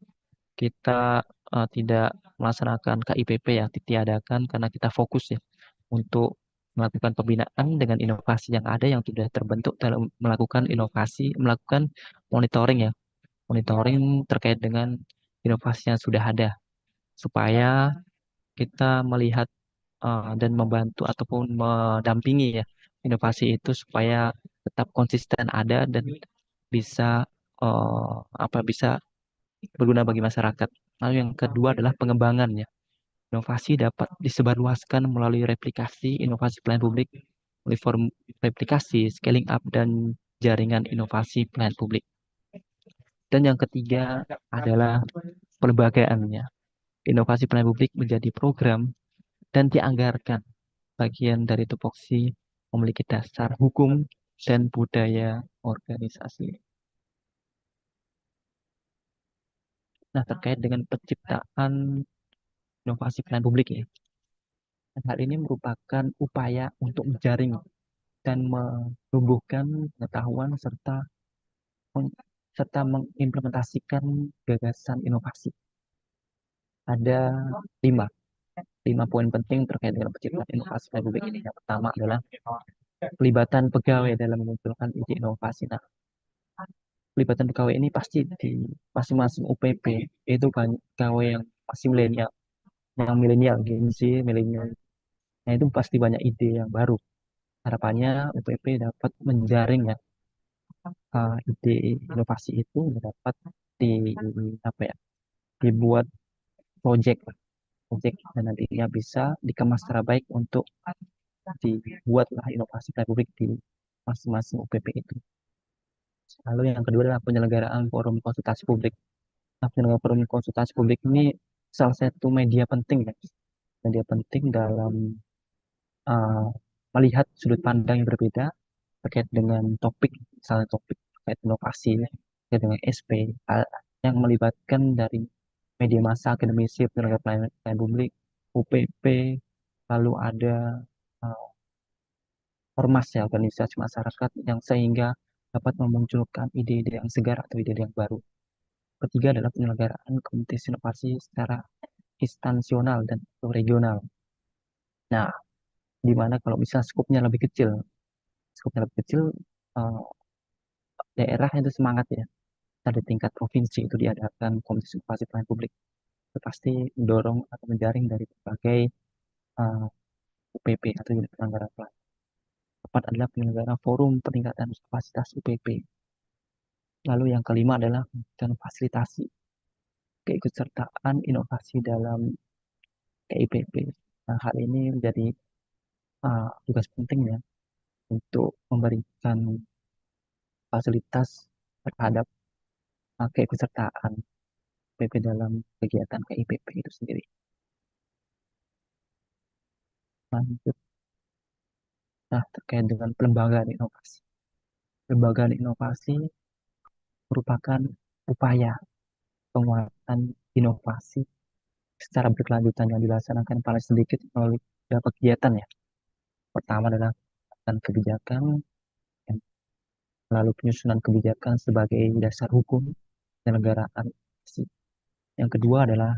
B: kita tidak melaksanakan KIPP ya, ditiadakan karena kita fokus ya untuk melakukan pembinaan dengan inovasi yang ada yang sudah terbentuk dalam melakukan inovasi, melakukan monitoring ya, monitoring terkait dengan inovasi yang sudah ada supaya kita melihat dan membantu ataupun mendampingi ya inovasi itu supaya tetap konsisten ada dan bisa bisa berguna bagi masyarakat. Lalu yang kedua adalah pengembangan ya. Inovasi dapat disebarluaskan melalui replikasi inovasi pelayanan publik, melalui forum replikasi, scaling up, dan jaringan inovasi pelayanan publik. Dan yang ketiga adalah pelembagaannya. Inovasi pelayanan publik menjadi program dan dianggarkan bagian dari tupoksi memiliki dasar hukum dan budaya organisasi. Nah, terkait dengan penciptaan inovasi pelayanan publik ya. Dan hal ini merupakan upaya untuk menjaring dan menumbuhkan pengetahuan serta mengimplementasikan gagasan inovasi. Ada lima, lima poin penting terkait dengan penciptaan inovasi pelayanan publik ini. Yang pertama adalah pelibatan pegawai dalam memunculkan ide inovasi. Nah, pelibatan pegawai ini pasti di masing-masing UPP itu banyak pegawai yang masih milenial, Gen Z, milenial. Nah, itu pasti banyak ide yang baru. Harapannya UPP dapat menjaring ya ide inovasi itu dapat di apa ya dibuat project project dan nantinya bisa dikemas secara baik untuk dibuatlah inovasi pelayanan publik di masing-masing UPP itu. Lalu yang kedua adalah penyelenggaraan forum konsultasi publik. Nah, penyelenggaraan forum konsultasi publik ini salah satu media penting ya, media penting dalam uh, melihat sudut pandang yang berbeda terkait dengan topik, misalnya topik terkait inovasi, terkait dengan SP, yang melibatkan dari media massa, akademisi, penyelenggara pelayanan publik, UPP, lalu ada uh, ormas ya, organisasi masyarakat yang sehingga dapat memunculkan ide-ide yang segar atau ide-ide yang baru. Ketiga adalah penyelenggaraan kompetisi inovasi secara instansional dan regional. Nah, di mana kalau bisa skopnya lebih kecil, uh, daerah itu semangat ya. Pada tingkat provinsi itu diadakan kompetisi inovasi pelayanan publik. Itu pasti mendorong atau menjaring dari berbagai uh, UPP atau unit pelanggaran pelayanan. Keempat adalah penyelenggara forum peningkatan kapasitas UPP. Lalu yang kelima adalah dan fasilitasi keikutsertaan inovasi dalam KIPP. Nah, hal ini menjadi tugas penting ya untuk memberikan fasilitas terhadap keikutsertaan PP dalam kegiatan KIPP itu sendiri. Lanjut, nah terkait dengan pelembagaan inovasi. Pelembagaan inovasi merupakan upaya penguatan inovasi secara berkelanjutan yang dilaksanakan paling sedikit melalui beberapa kegiatan ya. Pertama adalah kebijakan, yang lalu penyusunan kebijakan sebagai dasar hukum penyelenggaraan. Yang kedua adalah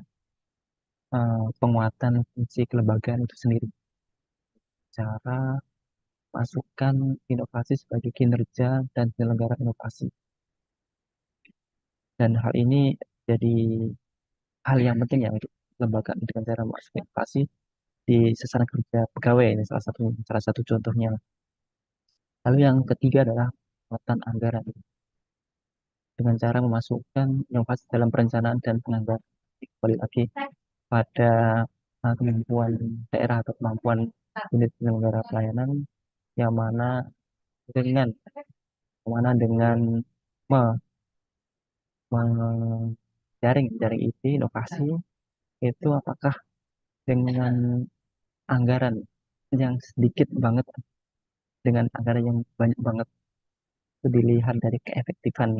B: penguatan fungsi kelembagaan itu sendiri. Cara masukkan inovasi sebagai kinerja dan penyelenggara inovasi. Dan hal ini jadi hal yang penting ya untuk lembaga dengan cara masuk inovasi di sasaran kerja pegawai. Ini salah satu contohnya. Lalu yang ketiga adalah penguatan anggaran dengan cara memasukkan inovasi dalam perencanaan dan penganggaran. Kembali lagi pada kemampuan daerah atau kemampuan unit penyelenggara pelayanan yang dengan mana dengan me- jaring ide inovasi itu apakah dengan anggaran yang sedikit banget dengan anggaran yang banyak banget itu dilihat dari keefektifan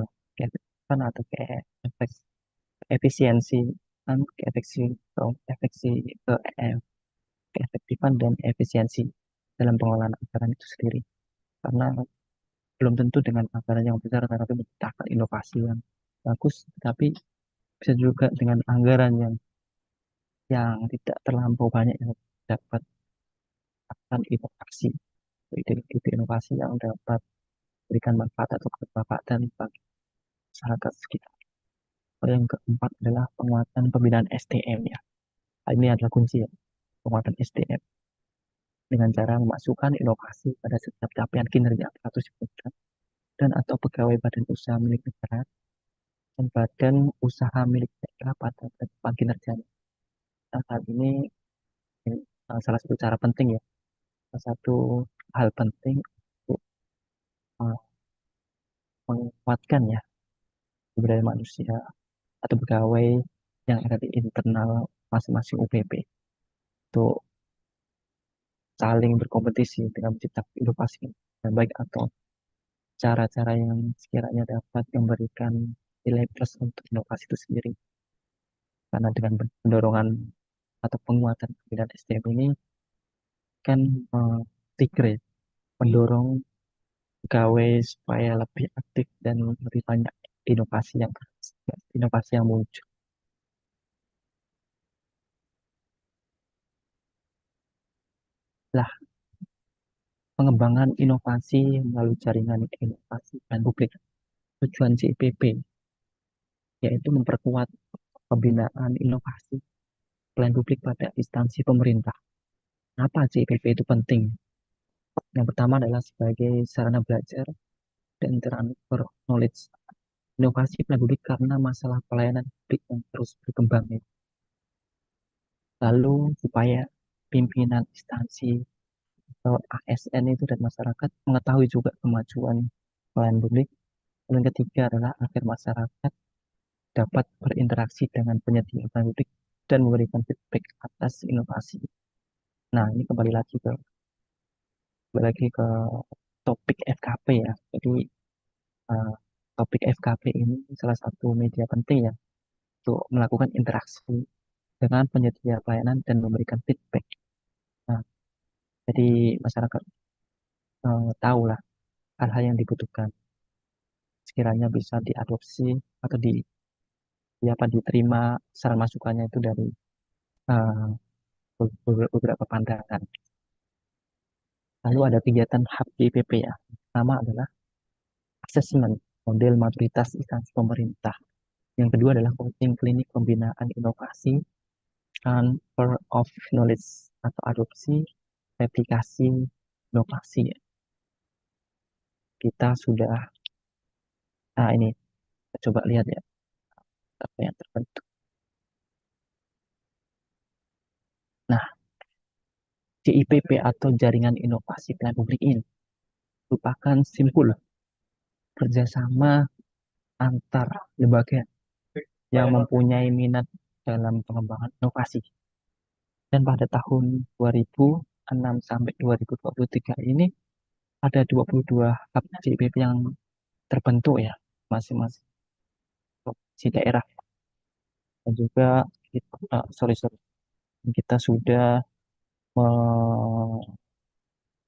B: atau efisiensi kan keefektifan dan efisiensi dalam pengelolaan anggaran itu sendiri karena belum tentu dengan anggaran yang besar tetapi menciptakan inovasi yang bagus, tapi bisa juga dengan anggaran yang tidak terlampau banyak yang dapat akan inovasi, ide-ide inovasi yang dapat berikan manfaat atau bermanfaatan bagi masyarakat sekitar. Lalu yang keempat adalah penguatan pembinaan SDM ya. Ini adalah kunci ya, penguatan SDM dengan cara memasukkan inovasi pada setiap capaian kinerja aparatur sipil negara dan atau pegawai badan usaha milik negara dan badan usaha milik daerah pada penetapan kinerjanya. Nah, hal ini salah satu cara penting ya, salah satu hal penting untuk uh, menguatkan ya sumber daya manusia atau pegawai yang ada di internal masing-masing UPP untuk saling berkompetisi dengan menciptakan inovasi yang baik atau cara-cara yang sekiranya dapat memberikan nilai plus untuk inovasi itu sendiri. Karena dengan pendorongan atau penguatan pembinaan SDM ini kan trigger ya, mendorong pegawai supaya lebih aktif dan lebih banyak inovasi yang muncul. Lah, pengembangan inovasi melalui jaringan inovasi dan publik. Tujuan CIPP yaitu memperkuat pembinaan inovasi pelayanan publik pada instansi pemerintah. Kenapa CIPP itu penting? Yang pertama adalah sebagai sarana belajar dan transfer knowledge. Inovasi pelayanan publik karena masalah pelayanan publik yang terus berkembang. Lalu supaya pimpinan instansi atau ASN itu dan masyarakat mengetahui juga kemajuan pelayanan publik. Dan yang ketiga adalah agar masyarakat dapat berinteraksi dengan penyedia pelayanan publik dan memberikan feedback atas inovasi. Nah, ini kembali lagi ke topik FKP ya. Jadi eh, topik FKP ini salah satu media penting ya untuk melakukan interaksi dengan penyedia pelayanan dan memberikan feedback. Nah, jadi masyarakat tahu lah hal-hal yang dibutuhkan sekiranya bisa diadopsi atau apa diterima saran masukannya itu dari eh, beberapa pandangan. Lalu ada kegiatan hub DPP ya. Pertama adalah assessment model maturitas instansi pemerintah. Yang kedua adalah coaching klinik pembinaan inovasi, transfer of knowledge atau adopsi, replikasi inovasi. Kita sudah, nah ini kita coba lihat ya apa yang terbentuk. Nah, CIPP atau Jaringan Inovasi Pelayanan Publik ini merupakan simpul kerjasama antar lembaga yang mempunyai minat dalam pengembangan inovasi. Dan pada tahun 2006 sampai 2023 ini ada 22 hub CIPP yang terbentuk ya masing-masing provinsi daerah dan juga sorry kita sudah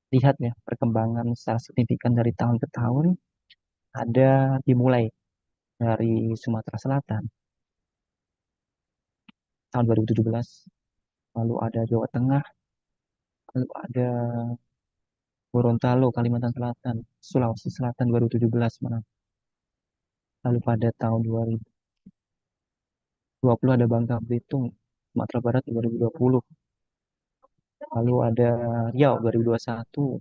B: melihat ya perkembangan secara signifikan dari tahun ke tahun ada dimulai dari Sumatera Selatan tahun 2017 lalu ada Jawa Tengah lalu ada Gorontalo Kalimantan Selatan Sulawesi Selatan 2017 mana lalu pada tahun 2020 ada Bangka Belitung Sumatera Barat 2020 lalu ada Riau 2021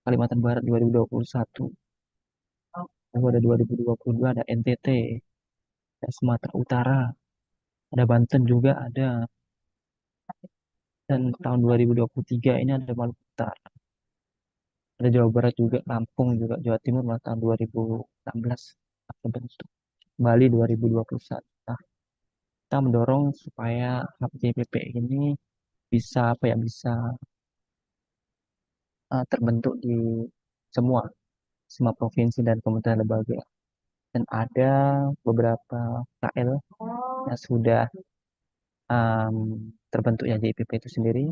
B: Kalimantan Barat 2021 lalu ada 2022 ada NTT ada Sumatera Utara ada Banten juga ada dan tahun 2023 ini ada Maluku Utara ada Jawa Barat juga Lampung juga Jawa Timur malah tahun 2016 terbentuk Bali 2021. Nah, kita mendorong supaya HPJPP ini bisa apa ya bisa terbentuk di semua semua provinsi dan kementerian lembaga dan ada beberapa KL yang sudah um, terbentuk ya JPP itu sendiri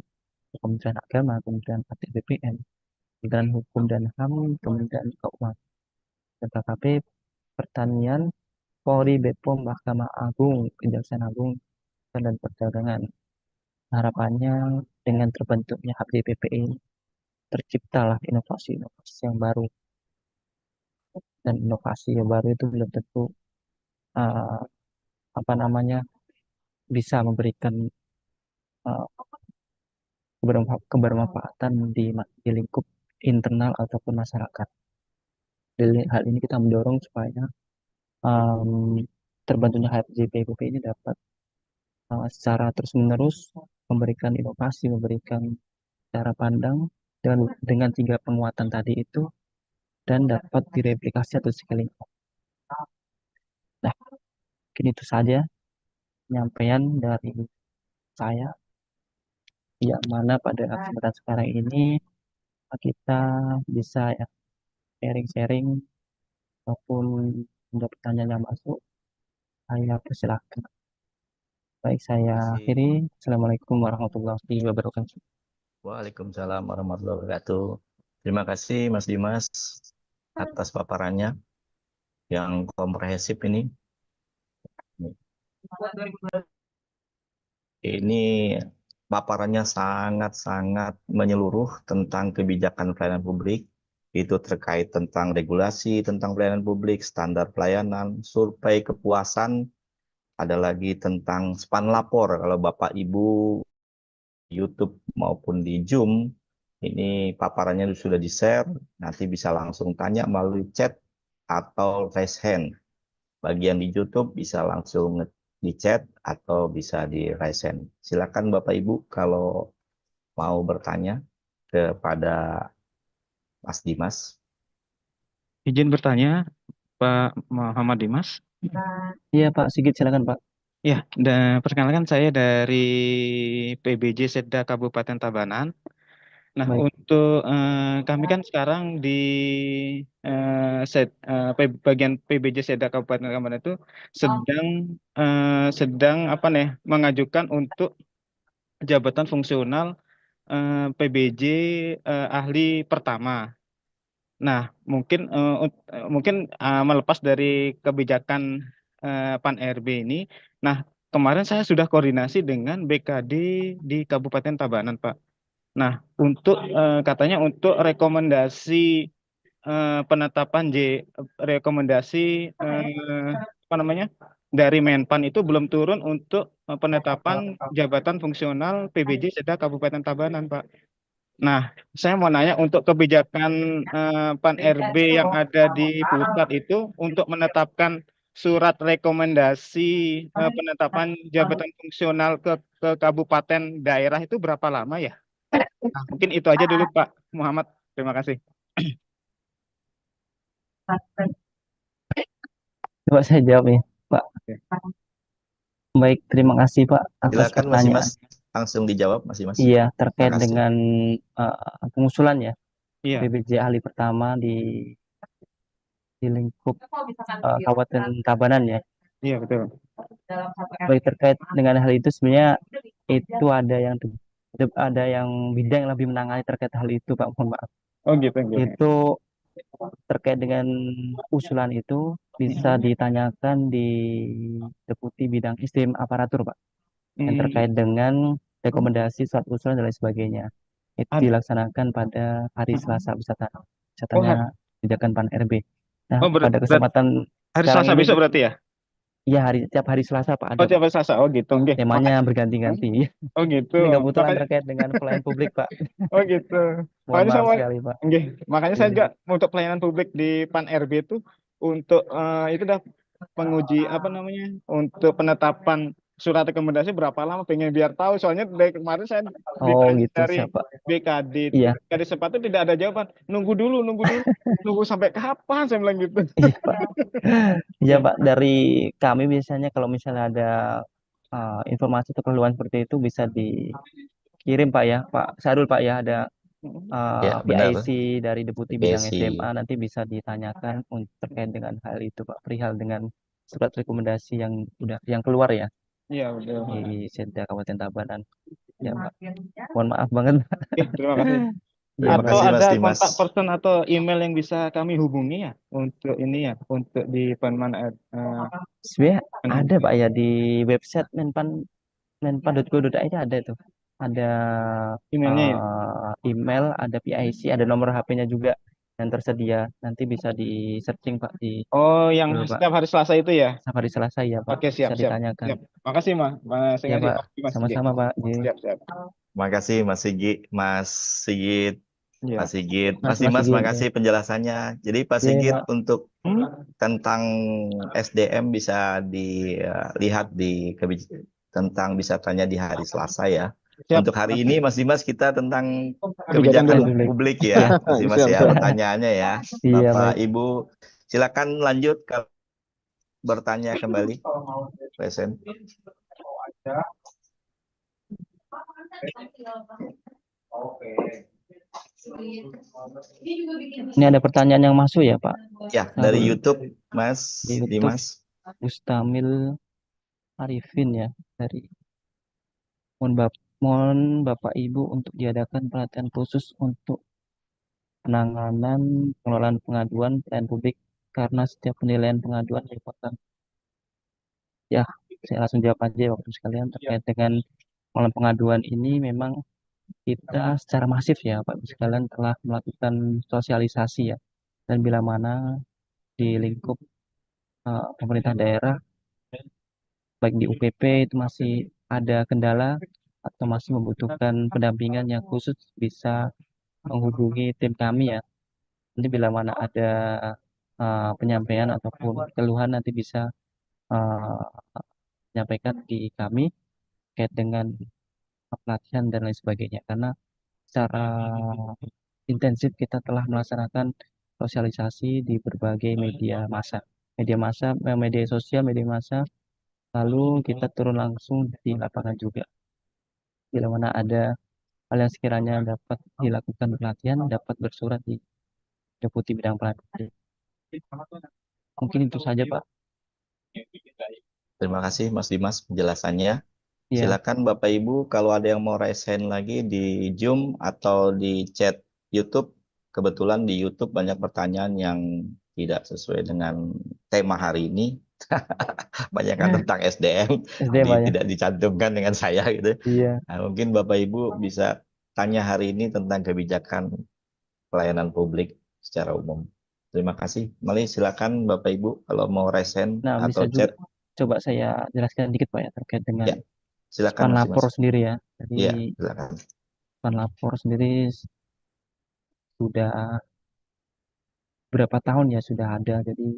B: Kementerian Agama, Kementerian BPN, Kementerian Hukum dan HAM, Kementerian Keuangan dan KKP Pertanian, Polri, Bepom, Mahkamah Agung, Kejaksaan Agung, dan Perdagangan. Harapannya dengan terbentuknya HPPP ini terciptalah inovasi-inovasi yang baru, dan inovasi yang baru itu belum tentu uh, apa namanya bisa memberikan uh, kebermanfaatan di lingkup internal ataupun masyarakat. Dari hal ini kita mendorong supaya um, terbentuknya HPJPPP ini dapat secara terus-menerus memberikan inovasi, memberikan cara pandang dengan tiga penguatan tadi itu, dan dapat direplikasi atau scaling. Nah, mungkin itu saja penyampaian dari saya, yang mana pada kesempatan sekarang ini kita bisa ya sharing-sharing ataupun ada pertanyaan yang masuk, saya persilahkan. Baik, saya
A: Kasih.
B: akhiri. Assalamualaikum warahmatullahi wabarakatuh.
A: Waalaikumsalam warahmatullahi wabarakatuh. Terima kasih Mas Dimas atas paparannya yang komprehensif ini. Ini paparannya sangat-sangat menyeluruh tentang kebijakan pelayanan publik. Itu terkait tentang regulasi, tentang pelayanan publik, standar pelayanan, survei kepuasan, ada lagi tentang span lapor. Kalau Bapak Ibu YouTube maupun di Zoom, ini paparannya sudah di-share, nanti bisa langsung tanya melalui chat atau raise hand. Bagian di YouTube bisa langsung di chat atau bisa di raise hand. Silakan Bapak Ibu kalau mau bertanya kepada Mas Dimas.
C: Izin bertanya, Pak Muhammad Dimas.
B: Iya Pak Sigit, silakan Pak.
C: Ya, perkenalkan saya dari PBJ Setda Kabupaten Tabanan. Nah,
B: Baik.
C: untuk kami kan sekarang di bagian PBJ Setda Kabupaten Tabanan itu sedang apa nih mengajukan untuk jabatan fungsional PBJ ahli pertama. Nah, mungkin melepas dari kebijakan Pan RB ini. Nah, kemarin saya sudah koordinasi dengan BKD di Kabupaten Tabanan, Pak. Nah, katanya untuk rekomendasi penetapan rekomendasi apa namanya dari Menpan itu belum turun untuk penetapan jabatan fungsional PBJ Seda Kabupaten Tabanan, Pak. Nah, saya mau nanya untuk kebijakan Pan RB yang ada di pusat itu untuk menetapkan surat rekomendasi penetapan jabatan fungsional ke kabupaten daerah itu berapa lama ya? Nah, mungkin itu aja dulu Pak Muhammad. Terima kasih.
B: Coba saya jawab ya, Pak.
C: Oke.
B: Baik, terima kasih Pak atas
A: Silakan Mas Dimas,
B: pertanyaan.
A: langsung dijawab Mas Dimas.
B: Iya,
A: Terima
B: terkait
A: kasih.
B: dengan pengusulan ya,
C: Iya,
B: PBJ ahli pertama di lingkup Kabupaten Tabanan ya.
C: iya betul.
B: Baik, terkait dengan hal itu sebenarnya itu ada yang bidang yang lebih menangani terkait hal itu Pak. Mohon maaf.
C: Oh gitu, gitu.
B: Itu terkait dengan usulan itu bisa ditanyakan di Deputi Bidang Sistem Aparatur Pak, yang
C: Hmm,
B: terkait dengan rekomendasi surat usulan dan lain sebagainya. Itu
C: ad-
B: dilaksanakan pada hari Selasa
C: oh,
B: wisatanya kebijakan Pan RB. Nah,
C: oh
B: pada kesempatan
C: hari
B: sekarang
C: Selasa
B: ini,
C: besok berarti ya?
B: ya tiap hari Selasa Pak ada
C: Oh tiap
B: Pak.
C: hari Selasa. Oh gitu, oke.
B: Temanya berganti-ganti.
C: Oh gitu.
B: Ini kebetulan
C: Makanya,
B: terkait dengan pelayan publik Pak.
C: oh gitu.
B: Mohon
C: Makanya saya
B: maaf
C: mau,
B: sekali Pak.
C: nggih. Makanya saya
B: Ini.
C: juga untuk pelayanan publik di Pan RB itu untuk itu dah penguji apa namanya untuk penetapan surat rekomendasi berapa lama pengen biar tahu soalnya dari kemarin saya
B: Oh
C: ditanya
B: gitu
C: dari
B: siapa?
C: BKD itu
B: Iya,
C: dari sepatu tidak ada jawaban nunggu sampai kapan saya bilang gitu.
B: iya Pak. Iya
C: Ya.
B: Pak, dari kami biasanya kalau misalnya ada informasi atau keluhan seperti itu bisa dikirim Pak ya, Pak Sarul Pak ya, ada
A: Ya, benar.
B: PIC dari Deputi Bidang
A: PSI.
B: SMA, nanti bisa ditanyakan terkait dengan hal itu Pak, perihal dengan surat rekomendasi yang keluar ya
C: Iya betul.
B: di Setda Kabupaten Tabanan. Ya Pak, mohon maaf banget.
C: Oke, terima kasih.
B: Iya
A: Terima
C: Atau
B: Mas.
A: kasih Mas
C: ada
A: Dimas.
C: kontak person atau email yang bisa kami hubungi ya untuk ini ya, untuk di Penman
B: Sebenarnya
C: Menhan.
B: ada Pak ya di website menpan.go.id ada itu. Ada
C: Emailnya ya.
B: email, ada PIC, ada nomor HP-nya juga yang tersedia. Nanti bisa di searching Pak di
C: Oh, yang
B: Google Pak.
C: setiap hari Selasa itu ya.
B: Safari Selasa ya Pak.
C: Oke,
B: Bisa
C: siap, siap,
B: ditanyakan.
C: siap. Makasih, Mas
B: Ya
C: Sengaja,
B: Pak.
C: Mas Sigit.
B: Sama-sama Pak.
C: Siap, siap.
A: Terima kasih Mas Sigit, Mas Sigit,
C: Iya.
A: Mas Sigit,
B: Mas
A: Mas
B: Mas
A: Dimas,
B: Sigit ya.
A: makasih penjelasannya. Jadi Pak
B: Oke
A: Sigit
B: Pak.
A: untuk tentang SDM bisa dilihat di tentang bisa tanya di hari Selasa ya.
C: Siap.
A: Untuk hari ini Mas Dimas kita tentang
C: Kebijakan
A: kebijakan
C: dulu.
B: Publik.
A: publik
B: Ya.
A: ya, Mas Dimas
C: Siap,
A: ya
C: siap.
A: pertanyaannya ya.
B: Iya
A: Bapak
B: baik.
A: Ibu silakan lanjut kalau bertanya kembali. Present.
B: Ini ada pertanyaan yang masuk ya Pak.
A: Ya, dari
B: Sarul.
A: YouTube Mas
B: Di YouTube
A: Dimas.
B: Mustamil Arifin ya dari mohon Bapak Ibu untuk diadakan pelatihan khusus untuk penanganan pengelolaan pengaduan pelayanan publik karena setiap penilaian pengaduan merupakan ya saya langsung jawab aja ya waktu sekalian terkait dengan pengelolaan pengaduan ini memang kita secara masif ya Pak Ibu sekalian telah melakukan sosialisasi ya dan bila mana di lingkup pemerintah daerah baik di UPP itu masih ada kendala atau masih membutuhkan pendampingan yang khusus bisa menghubungi tim kami ya. Nanti bila mana ada penyampaian ataupun keluhan nanti bisa uh, menyampaikan di kami terkait dengan pelatihan dan lain sebagainya. Karena secara intensif kita telah melaksanakan sosialisasi di berbagai media massa, media sosial, media massa. Lalu kita turun langsung di lapangan juga. Bila mana ada hal yang sekiranya dapat dilakukan pelatihan, dapat bersurat di Deputi Bidang Pelatihan. Mungkin itu saja, Pak.
A: Terima kasih Mas Dimas penjelasannya.
B: Ya,
A: Silakan Bapak Ibu kalau ada yang mau raise hand lagi di Zoom atau di chat YouTube. Kebetulan di YouTube banyak pertanyaan yang tidak sesuai dengan tema hari ini. Banyak kan tentang SDM,
B: SD Pak ya.
A: tidak dicantumkan dengan saya gitu.
B: Iya.
A: Nah, mungkin Bapak Ibu bisa tanya hari ini tentang kebijakan pelayanan publik secara umum. Terima kasih. Mari silakan Bapak Ibu kalau mau raise hand
B: Nah,
A: atau
B: bisa juga
A: chat.
B: coba saya jelaskan dikit Pak ya terkait dengan
A: Ya, silakan
B: span
A: Mas
B: lapor
A: Dimas.
B: sendiri ya. Jadi
A: Iya, silakan.
B: span lapor sendiri sudah berapa tahun ya sudah ada. Jadi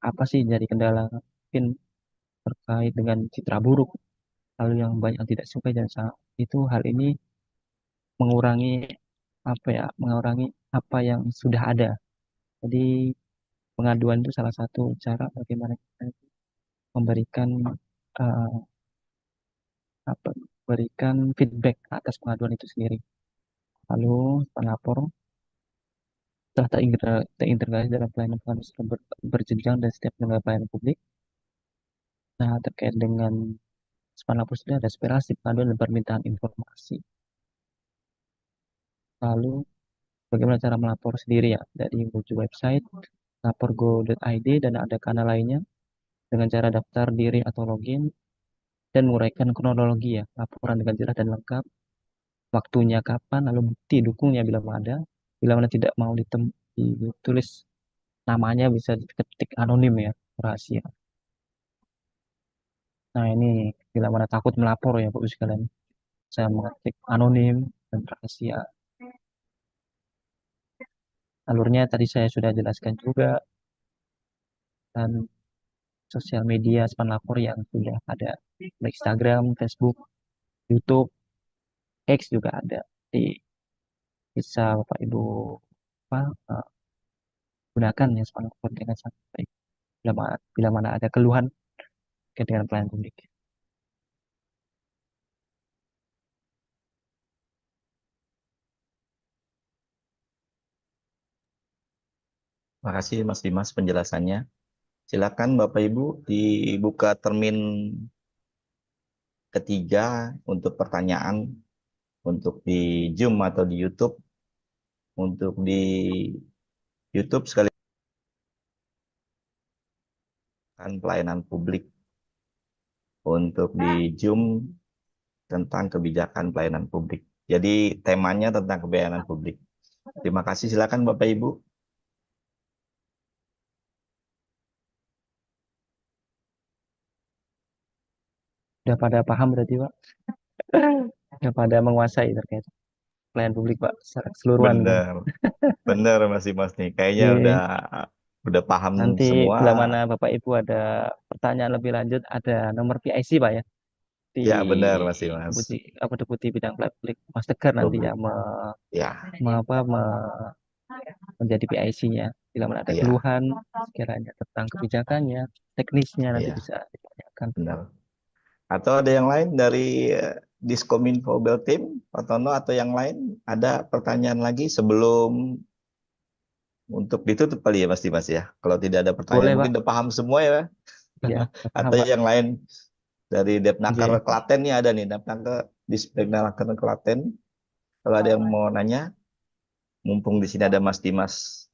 B: apa sih jadi kendala? Mungkin terkait dengan citra buruk, lalu yang banyak yang tidak suka dan itu hal ini mengurangi mengurangi apa yang sudah ada. Jadi pengaduan itu salah satu cara bagaimana kita memberikan eh, memberikan feedback atas pengaduan itu sendiri. Lalu pelapor telah terintegrasi dalam pelayanan pengaduan secara berjenjang dan setiap penyelenggara pelayanan publik. Nah, terkait dengan span lapor sudah ada aspirasi pengaduan dan permintaan informasi. Lalu bagaimana cara melapor sendiri ya dari menuju website lapor.go.id dan ada kanal lainnya dengan cara daftar diri atau login dan menguraikan kronologi ya laporan dengan jelas dan lengkap waktunya kapan lalu bukti dukungnya bila ada bila mana tidak mau ditulis namanya bisa diketik anonim ya rahasia. Nah ini bila mana takut melapor ya Bapak Ibu sekalian saya mengetik anonim dan rahasia. Alurnya tadi saya sudah jelaskan juga dan sosial media span lapor yang sudah ada baik Instagram, Facebook, YouTube, X juga ada. Jadi bisa Bapak Ibu apa, eh, gunakan ya span lapor dengan sangat baik. Bila mana ada keluhan terkait dengan pelayanan publik.
A: Terima kasih Mas Dimas penjelasannya. Silakan Bapak Ibu dibuka termin ketiga untuk pertanyaan untuk di Zoom atau di YouTube. Untuk di YouTube sekali kan pelayanan publik. Untuk di Zoom tentang kebijakan pelayanan publik. Jadi temanya tentang pelayanan publik. Terima kasih, silakan Bapak Ibu.
B: Udah pada paham berarti Pak? Udah pada menguasai terkait pelayanan publik Pak secara keseluruhan gitu.
A: Bener, bener Mas nih. Kayaknya
B: Oke.
A: udah paham
B: Nanti
A: semua.
B: bila mana Bapak Ibu ada pertanyaan lebih lanjut, ada nomor PIC Pak ya di
A: Ya benar Mas.
B: Deputi Bidang Pelayanan Publik Mas Tegar nantinya
A: Publik. Ya,
B: menjadi PIC-nya. Bila mana ada
A: iya,
B: keluhan sekiranya tentang kebijakannya, teknisnya nanti
A: iya,
B: bisa ditanyakan.
A: benar. Atau ada yang lain dari Diskominfo Beltim, Pak Tono atau yang lain? Ada pertanyaan lagi sebelum untuk ditutup kali ya Mas Dimas ya? Kalau tidak ada pertanyaan
B: Boleh Pak?
A: mungkin udah paham semua ya, Pak?
B: Iya, paham
A: Atau
B: Pak.
A: yang lain dari Depnaker
B: Oke.
A: Klaten nih ada nih, Depnaker Klaten. Kalau ada yang mau nanya, mumpung di sini ada Mas Dimas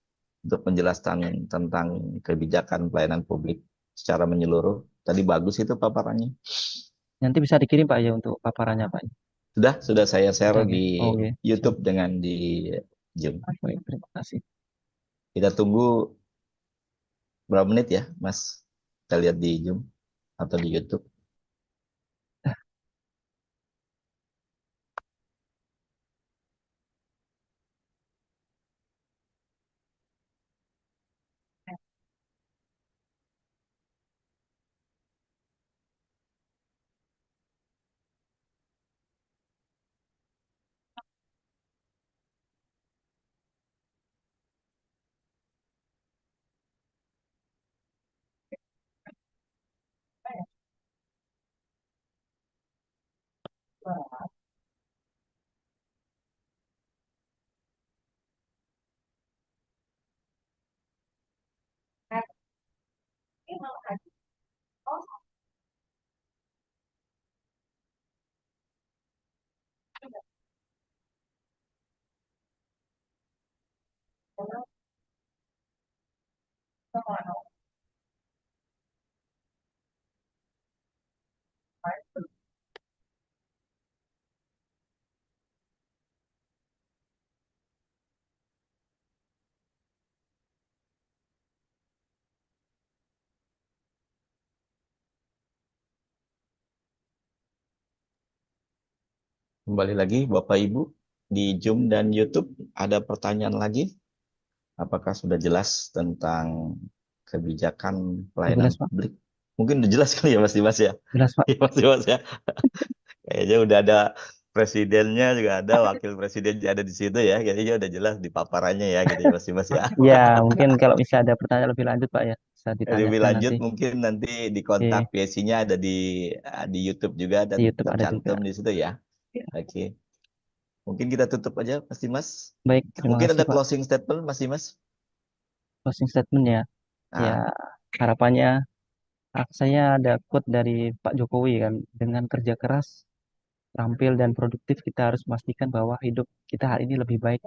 A: untuk menjelaskan tentang kebijakan pelayanan publik secara menyeluruh. Tadi bagus itu paparannya.
B: Nanti bisa dikirim Pak ya untuk paparannya Pak.
A: Sudah saya share
B: Sudah, oke.
A: di
B: Oke. Siap.
A: YouTube dengan di Zoom.
B: Baik, terima kasih.
A: Kita tunggu berapa menit ya, Mas? Kita lihat di Zoom atau di YouTube. Kembali lagi, Bapak Ibu, di Zoom dan YouTube ada pertanyaan lagi? Apakah sudah jelas tentang kebijakan pelayanan
B: Jelas Pak.
A: publik? Mungkin udah jelas kali ya Mas Dimas ya?
B: Jelas Pak.
A: Ya Mas Dimas ya. Kayaknya udah ada presidennya juga ada, wakil presiden ada di situ ya. Kayaknya udah jelas di paparannya ya gitu ya Mas Dimas ya.
B: Ya, mungkin kalau bisa ada pertanyaan lebih lanjut Pak ya, bisa
A: Lebih
B: ditanyakan
A: lanjut
B: nanti.
A: mungkin nanti di kontak
B: Oke,
A: PSC-nya ada di YouTube juga dan
B: di YouTube ada juga.
A: tercantum di situ ya. Oke. Mungkin kita tutup aja Mas Dimas.
B: Baik, terima
A: Mungkin
B: kasih
A: ada
B: Pak.
A: closing statement Mas Dimas.
B: Closing statement ya. Ya,
A: Nah,
B: harapannya saya ada quote dari Pak Jokowi kan, dengan kerja keras, terampil dan produktif kita harus memastikan bahwa hidup kita hari ini lebih baik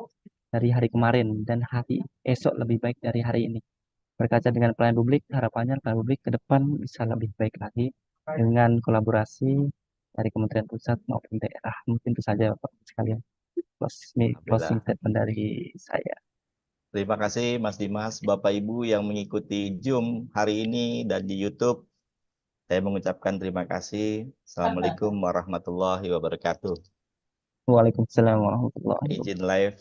B: dari hari kemarin dan hari esok lebih baik dari hari ini. Berkaca dengan pelayanan publik, harapannya pelayanan publik ke depan bisa lebih baik lagi dengan kolaborasi dari Kementerian Pusat maupun daerah. Mungkin itu saja Bapak sekalian. Closing
A: Alhamdulillah.
B: statement dari saya.
A: Terima kasih Mas Dimas, Bapak Ibu yang mengikuti Zoom hari ini dan di YouTube. Saya mengucapkan terima kasih. Assalamualaikum warahmatullahi wabarakatuh.
B: Waalaikumsalam warahmatullahi wabarakatuh.
A: Izin live,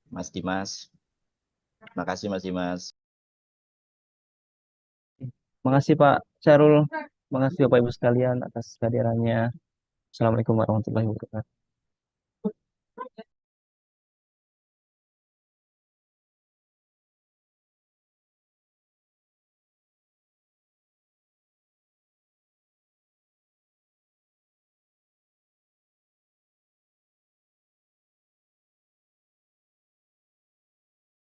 A: Mas Dimas. Terima kasih Mas Dimas.
B: Makasih Pak Syarul. Makasih Bapak Ibu sekalian atas kehadirannya. Assalamualaikum warahmatullahi wabarakatuh.